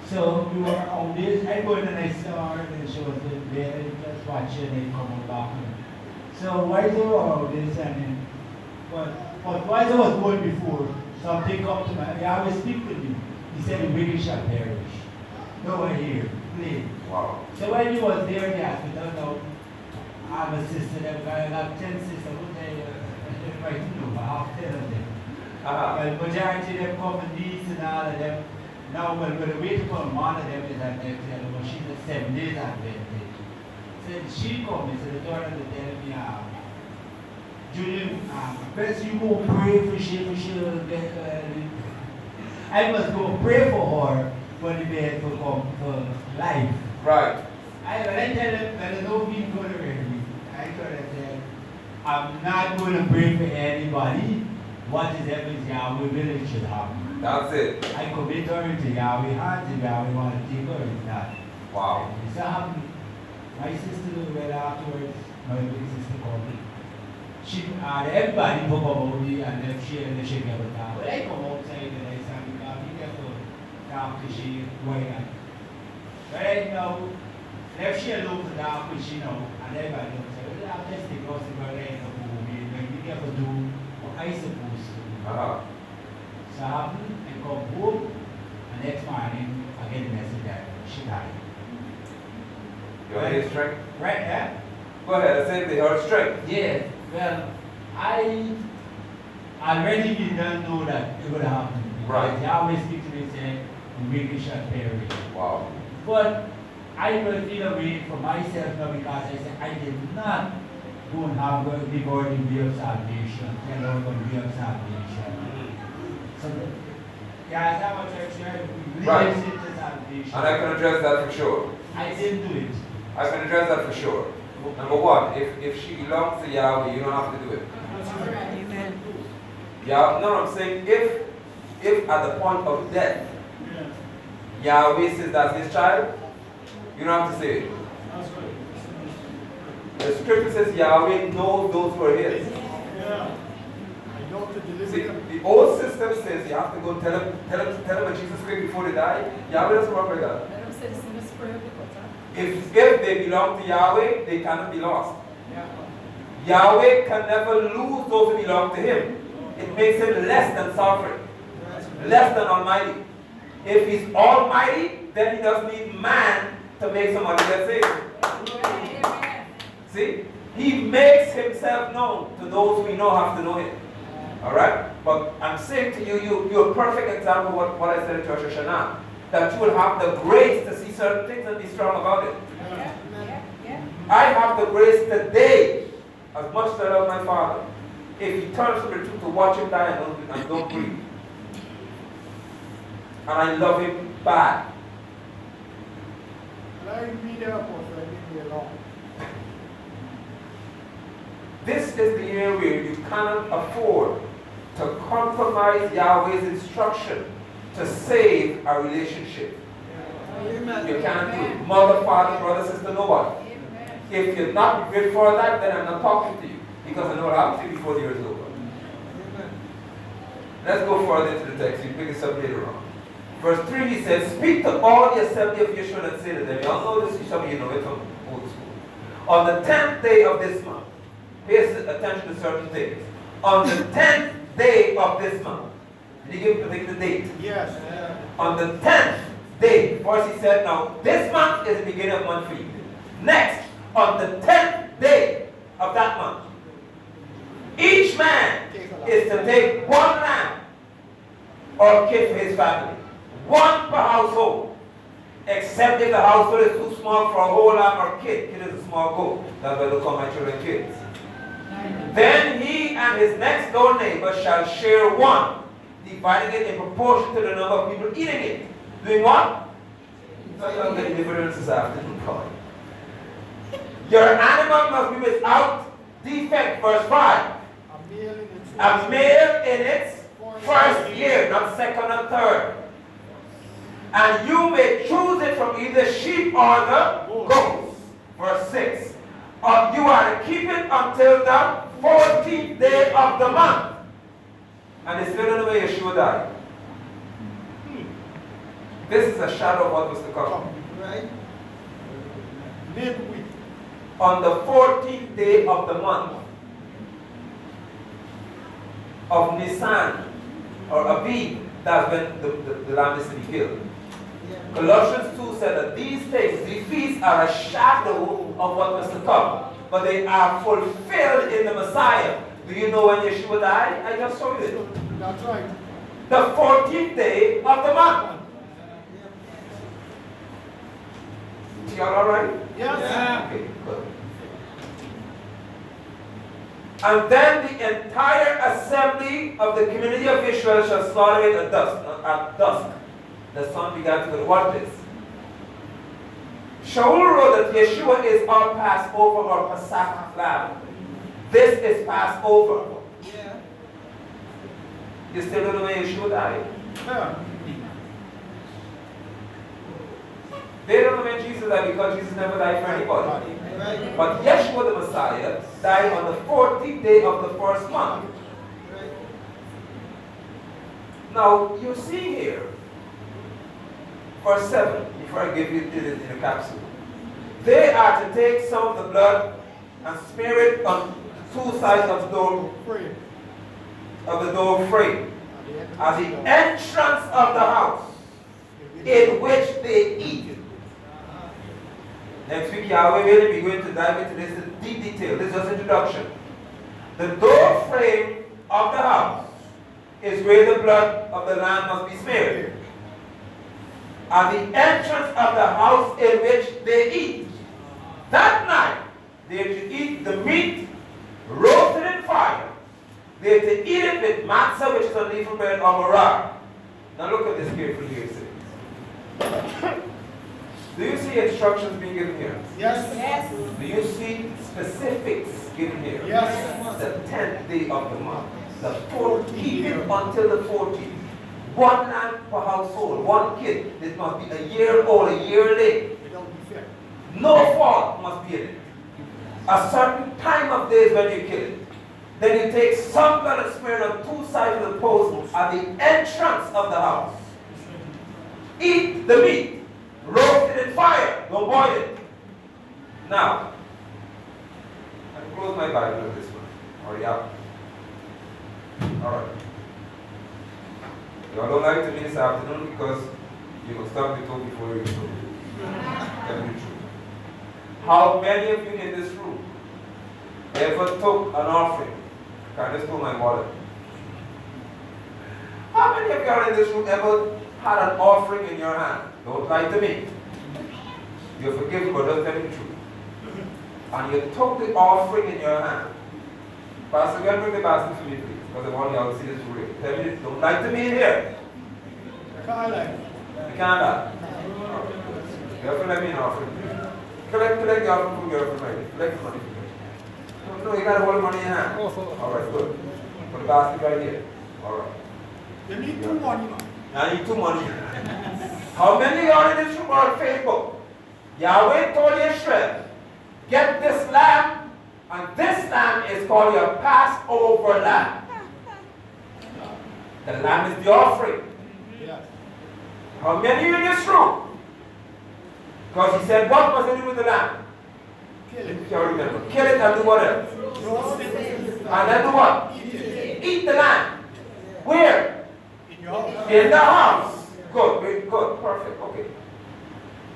So we were on this, I go in and I saw her and she was there just watching and coming back. So why is there all this? And but while I was going before, something come to my, he always speak to me. He said, the wicked shall perish. No one here, please. Wow. So when he was there in the hospital, now, I have a sister, I have 10 sisters, but they right now, I have 10 of them. Well, majority of them come and niece and all of them. Now, when we wait for one of them is at next year, but she's a 7 days Adventist. So she come, so the daughter to tell me, Julian, best you go pray for she, I must go pray for her when the bed for come for life. Right. When I tell them, when I know people go to ready, I tell them, I'm not going to pray for anybody. What is happening, Yahweh will it should happen. That's it. I commit her into Yahweh hands, if Yahweh want to take her, it's not. Wow. It's happening. My sister, well afterwards, my big sister called me. She, everybody spoke about me and then she never talk. But I come outside and I said, because we have to talk to she going on. But right now, if she alone to talk with she now, and everybody knows, well, I'll just take us to go there in the movie, and we have to do what I supposed to do. So I happen and come home, and next morning, I get a message that she died. Your head strength? Right, yeah? Go ahead, I said they heard strength. Yes, well, I already didn't know that it would happen. Right. He always speaks to me saying, the wicked shall perish. Wow. But I will feel a way for myself now because I said, I did not go and have the golden way of salvation, tell her the way of salvation. So, yeah, as I'm a church here, we Right. lead into salvation. And I can address that for sure. I didn't do it. I can address that for sure. Number one, if she belongs to Yahweh, you don't have to do it. Amen. Yeah, no, I'm saying if at the point of death, Yahweh says that's his child, you don't have to say it. The scripture says Yahweh knows those who are his. Yeah. I know to deliver See, them. the old system says you have to go tell them that Jesus Christ before they die. Yahweh doesn't work like that. Let them say the same prayer because, If they belong to Yahweh, they cannot be lost. Yahweh can never lose those who belong to him. It makes him less than sovereign, less than almighty. If he's almighty, then he doesn't need man to make somebody get saved. See? He makes himself known to those we know have to know him. Alright? But I'm saying to you, you're a perfect example of what I said to Rosh Hashanah. that you will have the grace to see certain things and be strong about it. Yeah, yeah. I have the grace today, as much as I love my father, if he turns from the truth, to watch him die and don't breathe. And I love him bad. Let him be there for leave me alone. This is the year where you cannot afford to compromise Yahweh's instruction to save a relationship. Amen. You can't do it. Mother, father, brother, sister, no one. Amen. If you're not prepared for that, then I'm not talking to you. Because I know what happens to you before the year is over. Amen. Let's go further into the text. You pick this up later on. Verse 3, he says, speak to all the assembly of Yeshua and say to them, you all know this, some of you know it from old school. On the 10th day of this month, pay attention to certain things. On the 10th day of this month, did he give a particular date? Yes. On the 10th day, first he said, now this month is the beginning of month for you. Next, on the 10th day of that month, each man is to take one lamb or kid for his family. One per household. Except if the household is too small for a whole lamb or kid. Kid is a small goat. That's why they call my children kids. Then he and his next door neighbor shall share one, dividing it in proportion to the number of people eating it. Doing what? The deliverance is after the God. Your animal must be without defect. Verse 5. A male in its first year, not second or third. And you may choose it from either sheep or the goats. Verse 6. You are to keep it until the 14th day of the month. And it's still in the way Yeshua died. This is a shadow of what was to come. Right? Midweek. On the 14th day of the month of Nisan or Abib, that's when the lamb is to be killed. Yeah. Colossians 2 said that these things, these feasts, are a shadow of what was to come. But they are fulfilled in the Messiah. Do you know when Yeshua died? I just showed you it. That's right. The 14th day of the month. Y'all alright? Yes. Okay, good. And then the entire assembly of the community of Israel shall slaughter it at dusk. The sun began to go. What is this? Shaul wrote that Yeshua is our Passover or Pesach lamb. This is Passover. Yeah. You still don't know when Yeshua died? Yeah. They don't know when Jesus died because Jesus never died for anybody. Right. But Yeshua the Messiah died on the 14th day of the first month. Right. Now, you see here, verse 7, before I give you it in a capsule. They are to take some of the blood and smear it on two sides of the door frame, at the entrance of the house in which they eat. Next week, Yahweh will be going to dive into this in deep detail. This is just introduction. The door frame of the house is where the blood of the lamb must be smeared. At the entrance of the house in which they eat. That night, they are to eat the meat roasted in fire. They are to eat it with matzah, which is unleavened bread, or maror. Now look at this carefully here, saints. Do you see instructions being given here? Yes. Yes. Do you see specifics given here? Yes. The 10th day of the month. The 14th. Keep it until the 14th. One lamb per household. One kid. This must be a year old, a year late. It don't be fair. No fault must be in it. A certain time of days when you kill it. Then you take some blood and smear it on two sides of the post at the entrance of the house. Eat the meat. Roast it in fire. Don't boil it. Now, I can close my Bible with this one. Hurry up. Alright. You all don't like to me this afternoon because you will stop the talk before you go. Tell me the truth. How many of you in this room ever took an offering? I just told my wallet. How many of you are in this room ever had an offering in your hand, don't lie to me. You're forgiven, but just tell me the truth. And you took the offering in your hand. Pastor, go and bring the basket for me, please, because I want you all to see this real. Tell me this. Don't lie to me in here. I can't lie. You can't lie. You have to let me an offering. Collect the offering from your offering. Collect the money from me. No, you got to hold money in your hand. All right, good. Put the basket right here. All right. You need two money, man. I need 2 money. How many are in this room on Facebook? Yahweh told Israel, get this lamb, and this lamb is called your Passover lamb. The lamb is the offering. Yes. How many are in this room? Because he said, what must I do with the lamb? Kill it. If you remember. Kill it and do what else? Roast it. And then do what? Eat it. Eat the lamb. Where? In your house. In the house. Good, good, perfect, okay.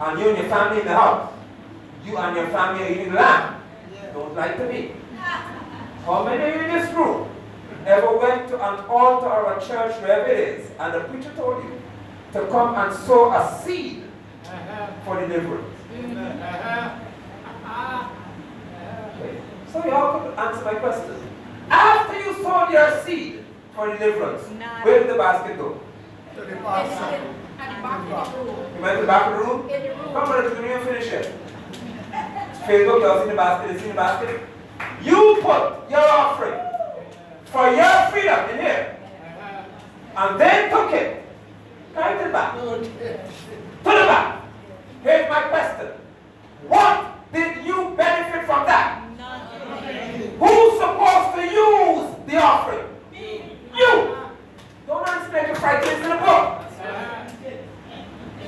And you and your family in the house. You and your family are eating lamb. Don't lie to me. How many of you in this room ever went to an altar or a church, wherever it is, and the preacher told you to come and sow a seed for deliverance? Okay. So y'all could answer my question. After you sowed your seed for deliverance, where did the basket go? To the At pastor. the back of the room. You went to the back of the room? In the room. Come on, let me finish it. Facebook, y'all seen the basket? You seen the basket? You put your offering for your freedom in here. And then took it. Right to the back. To the back. Here's my question. What did you benefit from that? Who's supposed to use the offering? You. Don't understand your frightened in the book.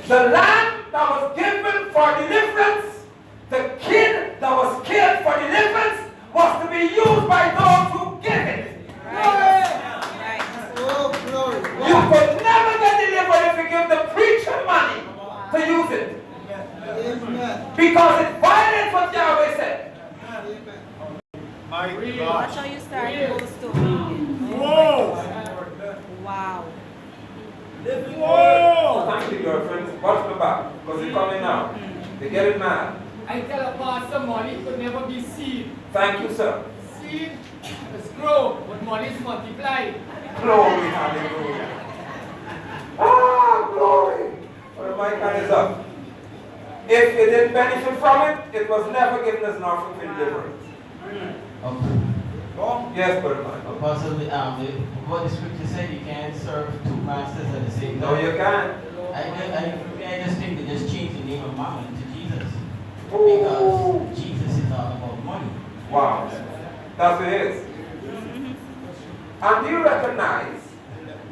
The lamb that was given for deliverance, the kid that was killed for deliverance, was to be used by those who give it. Right. Oh, glory. You could never get delivered if you give the preacher money to use it. Amen. Because it violates what Yahweh said. Amen. My Watch God. how you start the whole story. Whoa! Wow. Whoa! Thank you, girlfriends. Watch my back. Because they're coming now. They get it mad. I tell a pastor money could never be seed. Thank you, sir. Seed is grow, but money is multiplied. Glory, hallelujah. Ah, glory. Well, my time is up. If you didn't benefit from it, it was never given as an offering for deliverance. Yes, brother man. Apostle, what the scripture said, you can't serve two masters at the same No, time. you can't. I just think they just change the name of Mammon to Jesus. Ooh. Because Jesus is all about money. Wow. That's what it is. And do you recognize,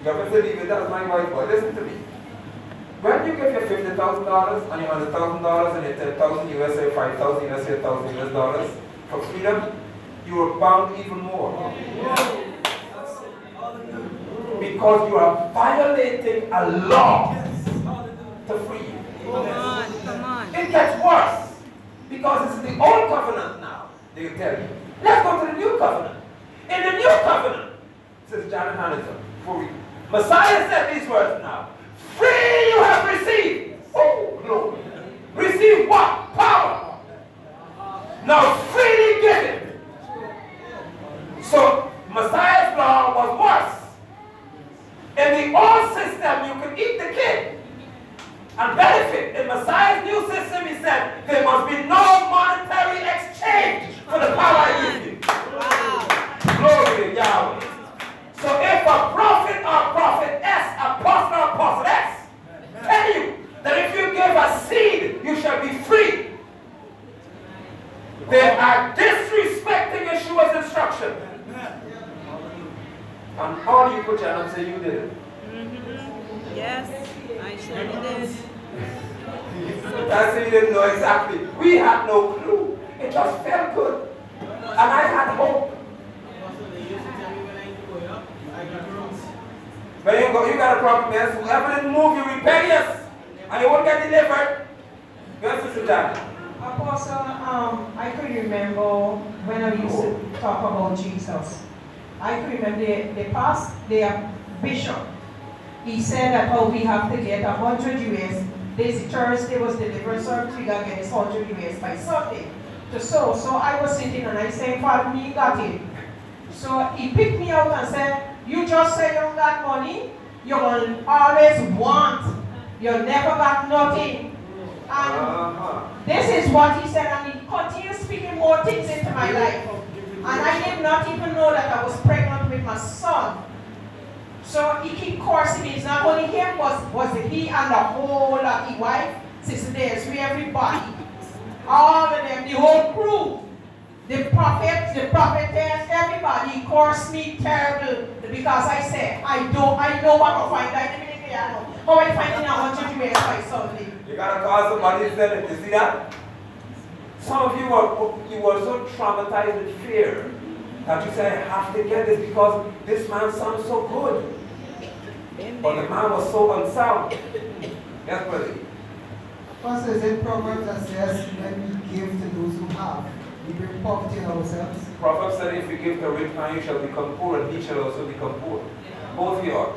government said, even that's my white boy, listen to me. When you give your $50,000 and your $100,000 and your 10,000 USA, 5,000 USA, 1,000 US dollars for freedom, you are bound even more. Because you are violating a law to free you. Come on, come on. It gets worse. Because it's the old covenant now, they will tell you. Let's go to the new covenant. In the new covenant, says John Hannison, Messiah said these words now. Free you have received. Oh, glory. Receive what? Power. Now freely given. So Messiah's law was worse. In the old system, you could eat the kid and benefit. In Messiah's new system, he said, there must be no monetary exchange for the power I give you. Wow. Glory to Yahweh. So if a prophet or prophetess, apostle or apostoless, tell you that if you give a seed, you shall be free, they are disrespecting Yeshua's instruction. And all you put your hand and say you did it. Yes, I surely did. That's it, you didn't know exactly. We had no clue. It just felt good. And I had hope. When you go, you got a problem, yes. Whoever didn't move, you rebellious. And you won't get delivered. Yes, Sister Janet. Apostle, I could remember when I used to talk about Jesus. I could remember the bishop he said that, oh, we have to get 100 US. This Thursday was Deliverance service, we got to get this 100 US by Sunday to sow. So I was sitting and I said, Father, me got it. So he picked me out and said, you just say you don't got money, you're going to always want. You'll never got nothing. And this is what he said, and he continued speaking more things into my life. And I did not even know that I was pregnant with my son. So he keep cursing me. It's not only him, was it he and the whole of his wife, Sister Desiree, everybody. All of them, the whole crew. The prophet, the prophetess, everybody cursed me terrible because I said, I know what to find. I know. How I find in 100 US by Sunday. You gotta call somebody and say, you see that? Some of you were so traumatized with fear that you say, I have to get this because this man sounds so good. But the man was so unsound. Yes, brother. Pastor, is it Proverbs that says when we give to those who have, we bring poverty in ourselves? Proverbs said, if you give to a rich man, you shall become poor, and he shall also become poor. Both of you are.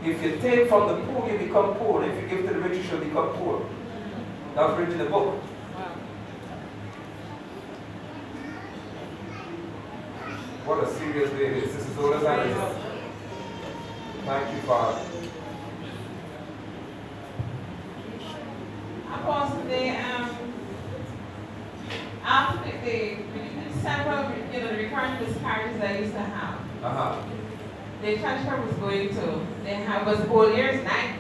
If you take from the poor, you become poor. If you give to the rich, you shall become poor. That's written in the book. What a serious day it is. This is all as I is. Thank you, Father. Apostle, after several, the recurrent miscarriages I used to have, the transfer was going to, was All Year's Night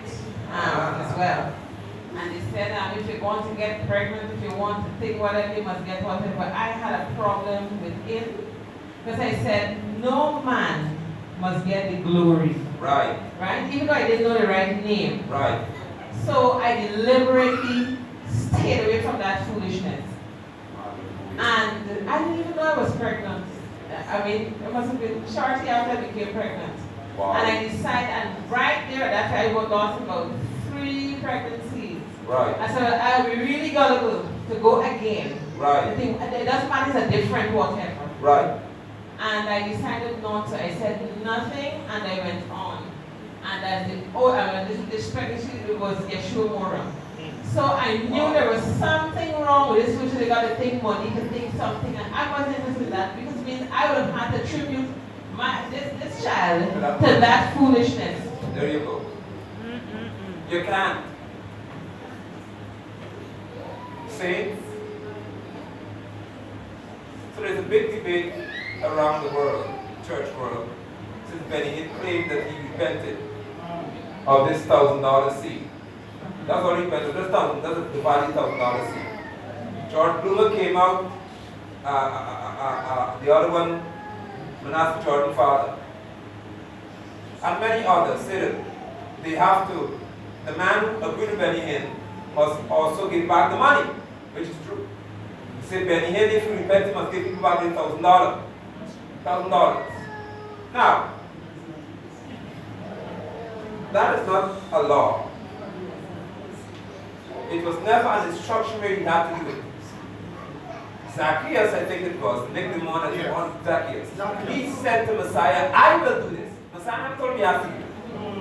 as well. And they said, if you want to get pregnant, if you want to think whatever, you must get whatever. But I had a problem with it because I said, no man must get the glory. Right. Right? Even though I didn't know the right name. Right. So I deliberately stayed away from that foolishness. And I didn't even know I was pregnant. I mean, it must have been shortly after I became pregnant. Wow. And I decided, and right there, that's why I lost about 3 pregnancies. Right. I said, we really got to go again. Right. It doesn't matter, it's a different whatever. Right. And I decided not to. I said nothing, and I went on. And this pregnancy was Yeshua Mora. So I knew there was something wrong with this, which they got to think money, to think something, and I wasn't interested in that because it means I would have had to tribute this child to that foolishness. There you go. You can't. Saints. So there's a big debate around the world, church world, since Benny Hinn claimed that he repented of this $1,000 seed. That's what he repented. That's the value $1,000 seed. George Bloomer came out, the other one, Manasseh Jordan father, and many others said that they have to, the man who agreed to Benny Hinn must also give back the money, which is true. He said, Benny Hinn, if you repent, you must give people back $1,000. $1,000. Now, that is not a law. It was never an instruction where you had to do it. Zacchaeus, I think it was, Nicodemus, Zacchaeus. He said to Messiah, I will do this. Messiah told me I have to do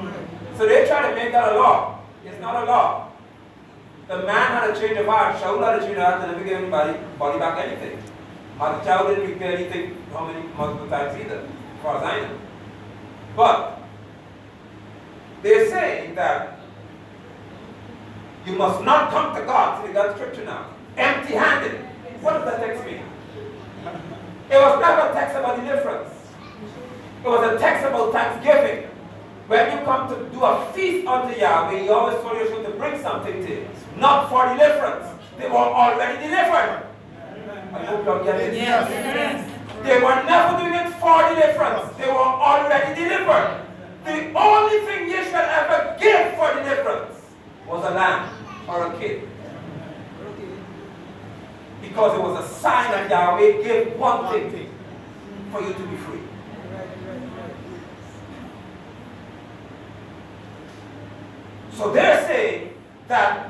it. So they try to make that a law. It's not a law. The man had a change of heart. Shaul had a change of heart and never gave anybody body back anything. The child didn't repay anything how many multiple times either, as far as I know. But they say that you must not come to God. See, they got scripture now. Empty-handed. What does that text mean? It was never a text about deliverance. It was a text about thanksgiving. When you come to do a feast unto Yahweh, you always told yourself to bring something to it. Not for deliverance. They were already delivered. I hope you get it. Yes. They were never doing it for deliverance. They were already delivered. The only thing you should ever give for deliverance was a lamb or a kid. Because it was a sign that Yahweh gave one thing for you to be free. So they're saying that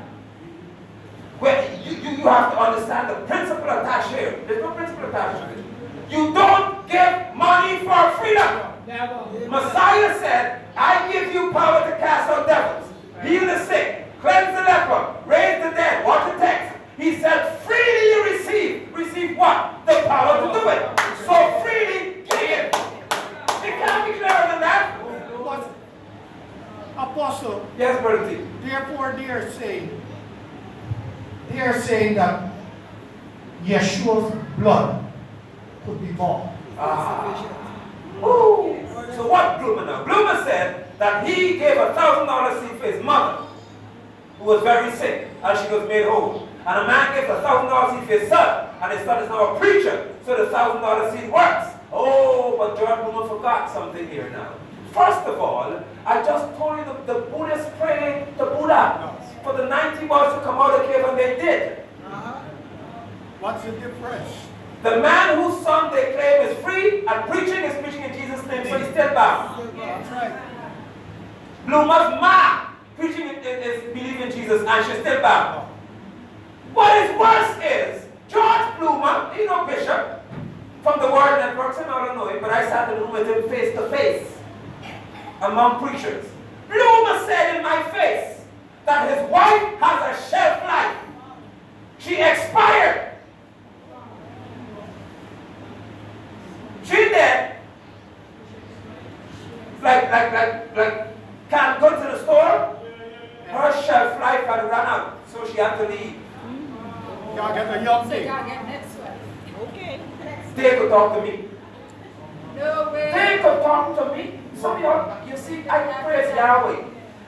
when you have to understand the principle attached here. There's no principle attached to it. You don't give money for freedom. Messiah said, I give you power Apostle, Yes, Brother T. therefore they are saying that Yeshua's blood could be bought. Woo. So what Bloomer now? Bloomer said that he gave $1,000 seed for his mother, who was very sick, and she was made whole. And a man gave $1,000 seed for his son, and his son is now a preacher, so the $1,000 seed works. Oh, but George Bloomer forgot something here now. First of all, I just told you the Buddhists prayed to Buddha for the 90 boys to come out of the cave, and they did. What's the difference? The man whose son they claim is free and preaching is preaching in Jesus' name, so he's still bound. That's right. Bloomer's ma preaching is believing in Jesus, and she's still bound. What is worse is George Bloomer, you know Bishop, from the Word Networks, and I don't know him, but I sat in the room with him face to face among preachers. Bloomer said in my face that his wife has a shelf life. She expired. She dead. Like can't go to the store. Her shelf life had run out, so she had to leave. Y'all get a young So thing. y'all get next one. Okay. They could talk to me. No way. They could talk to me. Some of y'all, you see, I praise Yahweh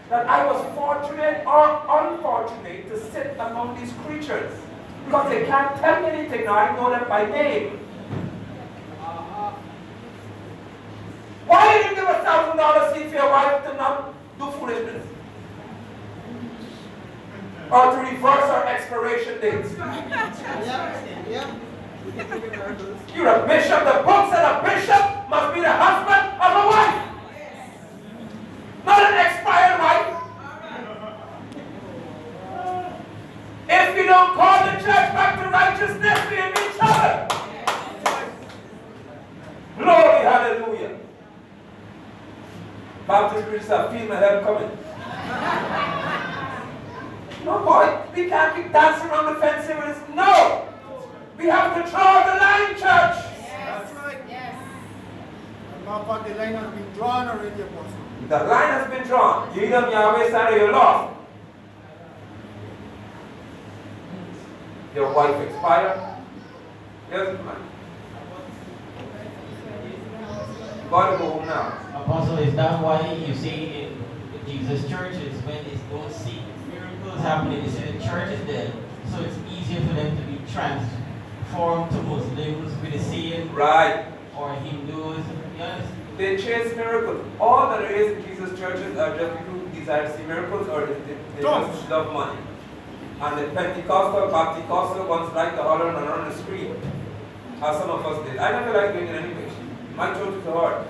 that I was fortunate or unfortunate to sit among these creatures. Because they can't tell me anything now, I know them by name. Why did you give $1,000 seed for your wife to not do foolishness? Or to reverse her expiration dates? Yeah. You're a bishop. The book said a bishop must be the husband of a wife. Not an expired wife. If you don't call the church back to righteousness, we're in trouble. Glory, hallelujah. Baptist preachers are feeling my help coming. No, boy, we can't keep dancing around the fence here with this. No! We have to draw the line, church. That's right. Yes. The line has been drawn already, Apostle. The line has been drawn. You either on Yahweh's side or you're lost. Your wife expired. Yes, man. Gotta go home now. Apostle, is that why you see in Jesus churches when they don't see miracles happening, they say the church is dead, so it's easier for them to be transformed to Muslims with the same Right. or Hindus? Yes. They chase miracles. All that there is in Jesus churches are just people who desire to see miracles or they just love money. And the Pentecostal, Baptist ones like to holler and run the street, as some of us did. I never liked doing it anyway. My church is hard.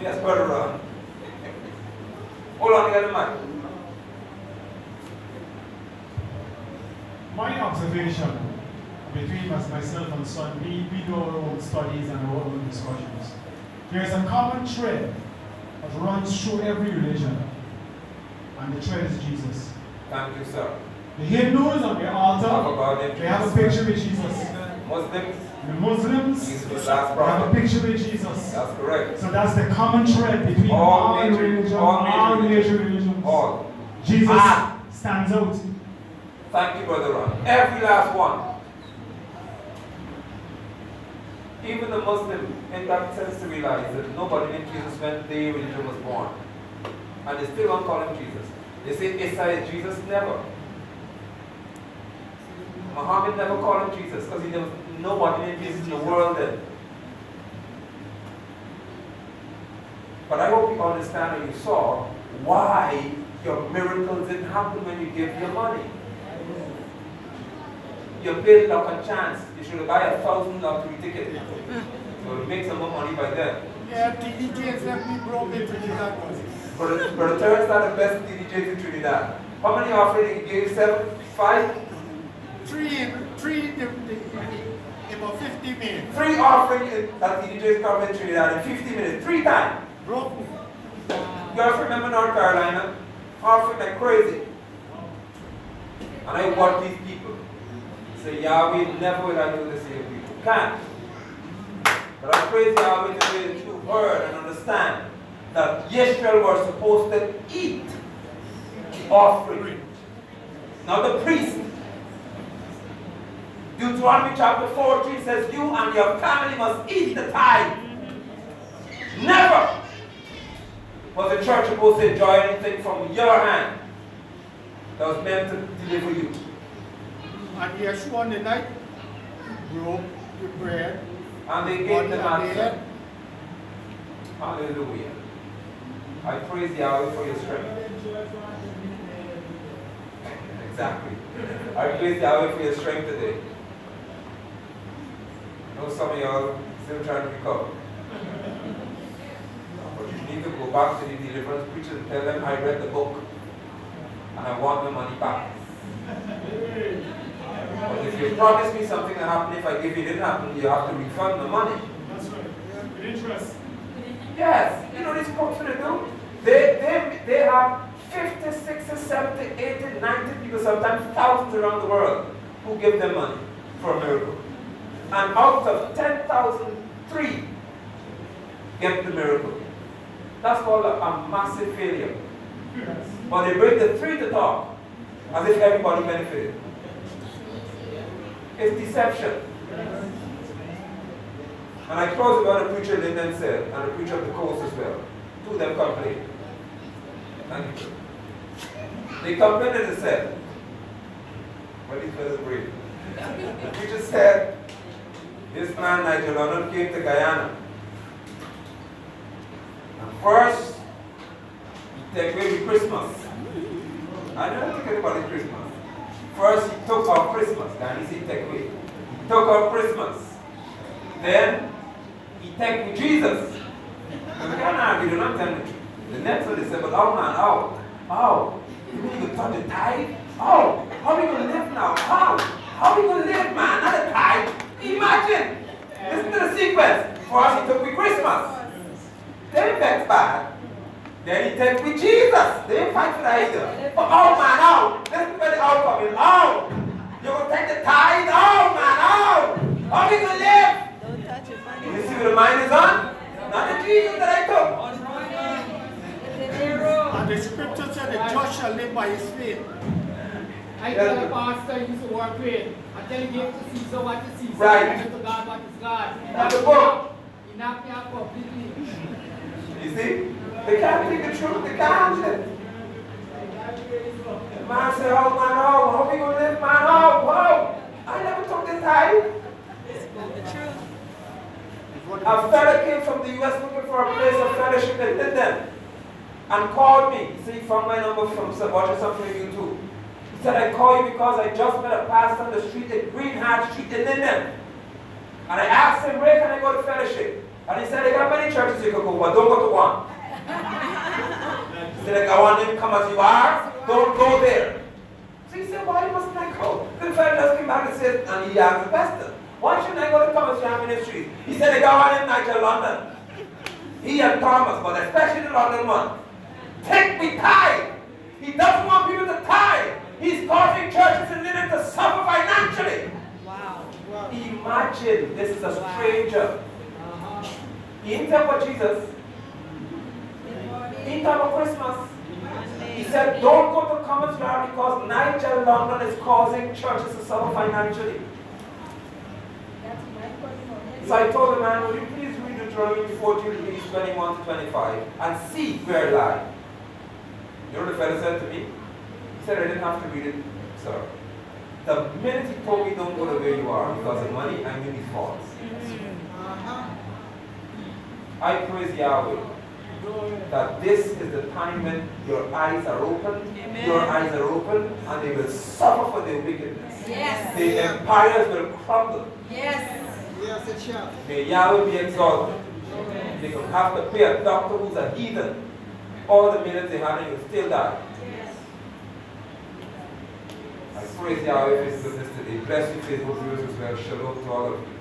Yes, Brother Ron. Hold on, get the mic. My observation between myself and son, we do our own studies and our own discussions. There's a common thread that runs through every religion, and the thread is Jesus. Thank you, sir. The Hindus on their Talk altar, about it. they have a picture with Jesus. Muslims, The Muslims, Jesus they was last have a prophet. picture with Jesus. That's correct. So that's the common thread between All all major- religions, all major all major religions. All. Jesus Ah. stands out. Thank you, Brother Ron. Every last one. Even the Muslim in that sense to realize that nobody named Jesus when their religion was born. And they still don't call him Jesus. They say Isa is Jesus, never. Muhammad never called him Jesus because there was nobody named Jesus in the world then. But I hope you understand and you saw why your miracles didn't happen when you give your money. You played luck and chance. You should have buy 1,000 lottery ticket. So you make some more money by then. Yeah, TDJs left me broke in Trinidad. Brother Terrence are the best DJs in Trinidad. How many offering you gave? 7? 5? Three, about 50 minutes. 3 offering that DJs come in Trinidad in 50 minutes. 3 times. Broke. You guys remember North Carolina? Offering like crazy. And I watch these people. Say, Yahweh, never will I do this to you people. Can't. But I praise Yahweh to be the true word and understand that Israel were supposed to eat the offering, not the priest. Deuteronomy chapter 14 says, you and your family must eat the tithe. Never was the church supposed to enjoy anything from your hand that was meant to deliver you. And Yeshua on the night broke the bread. And they gave the man. Hallelujah. I praise Yahweh for your strength. Exactly. I praise Yahweh for your strength today. I know some of y'all still trying to recover. But you need to go back to the deliverance preachers and tell them I read the book and I want my money back. But if you promise me something that happened, if I give you, it didn't happen, you have to refund the money. That's right. With interest. Yes. You know these folks what they do? They have 50, 60, 70, 80, 90 people, sometimes thousands around the world who give them money for a miracle. And out of 10,000, 3 get the miracle. That's called a massive failure. Yes. But they bring the 3 to talk as if everybody benefited. It's deception. And I close with what the preacher Linden said, and the preacher of the coast as well. 2 of them complained. Thank you. They complained and they said, what is the break? The preacher said, this man, Nigel London, came to Guyana. And first, he took away with Christmas. I never think about Christmas. First, he took our Christmas. Then he said, take away. He took our Christmas. Then, he took with Jesus. And we can't argue, they're not telling you. The next one, they said, but oh man, oh, you mean you touch the tithe? Oh, how are we going to live now? How are we going to live, man? Not a tithe. Imagine. Listen to the sequence. First, he took with Christmas. Then he went bad. Then he took with Jesus. They didn't fight for that either. But oh man, oh, listen to the outcome is, oh, you're going to take the tithe? Oh man, oh, how are we going to live? Don't touch it, money. You see what the mind is on? Not the Jesus that I took. And the scripture said the just shall live by his faith. I tell the pastor he used to work with. I tell him give to Caesar what is Caesar, Right. give to God what is God. That's the book. He knocked me out completely. You see? They can't think the truth. They can't handle it. The man said, oh man, oh, how are we going to live, man? Oh, wow. I never took this tithe. The truth. A fellow came from the U.S. looking for a place of fellowship in Linden and called me. He said he found my number from watching something on YouTube. He said, I call you because I just met a pastor on the street in Green Hat Street in Linden. And I asked him, where can I go to fellowship? And he said, they got many churches you can go, but don't go to one. He said, I want him to come as you are, don't go there. So he said, why mustn't I go? The fellow just came back and said, and he asked the pastor, why shouldn't I go to Thomas Young Ministries? He said, they got one in Nigel London. He and Thomas, but especially the London one. Take me tithe. He doesn't want people to tithe. He's causing churches in Linden to suffer financially. Wow. Imagine, this is a stranger. He didn't talk about Jesus. He didn't talk about Christmas. He said, don't go to Commons Yard because Nigel London is causing churches to suffer financially. So I told the man, will you please read Deuteronomy 14, 21 to 25 and see where it lies. You know what the fellow said to me? He said, I didn't have to read it, sir. The minute he told me don't go to where you are because of money, I knew he's false. I praise Yahweh that this is the time when your eyes are open, your eyes are open, and they will suffer for their wickedness. Yes. The empires will crumble. Yes. Yes, it shall. May Yahweh be exalted. They will have to pay a doctor who's a heathen. All the millions they had and he will still die. I praise Yahweh for his goodness today. Bless you, faithful viewers as well. Shalom to all of you.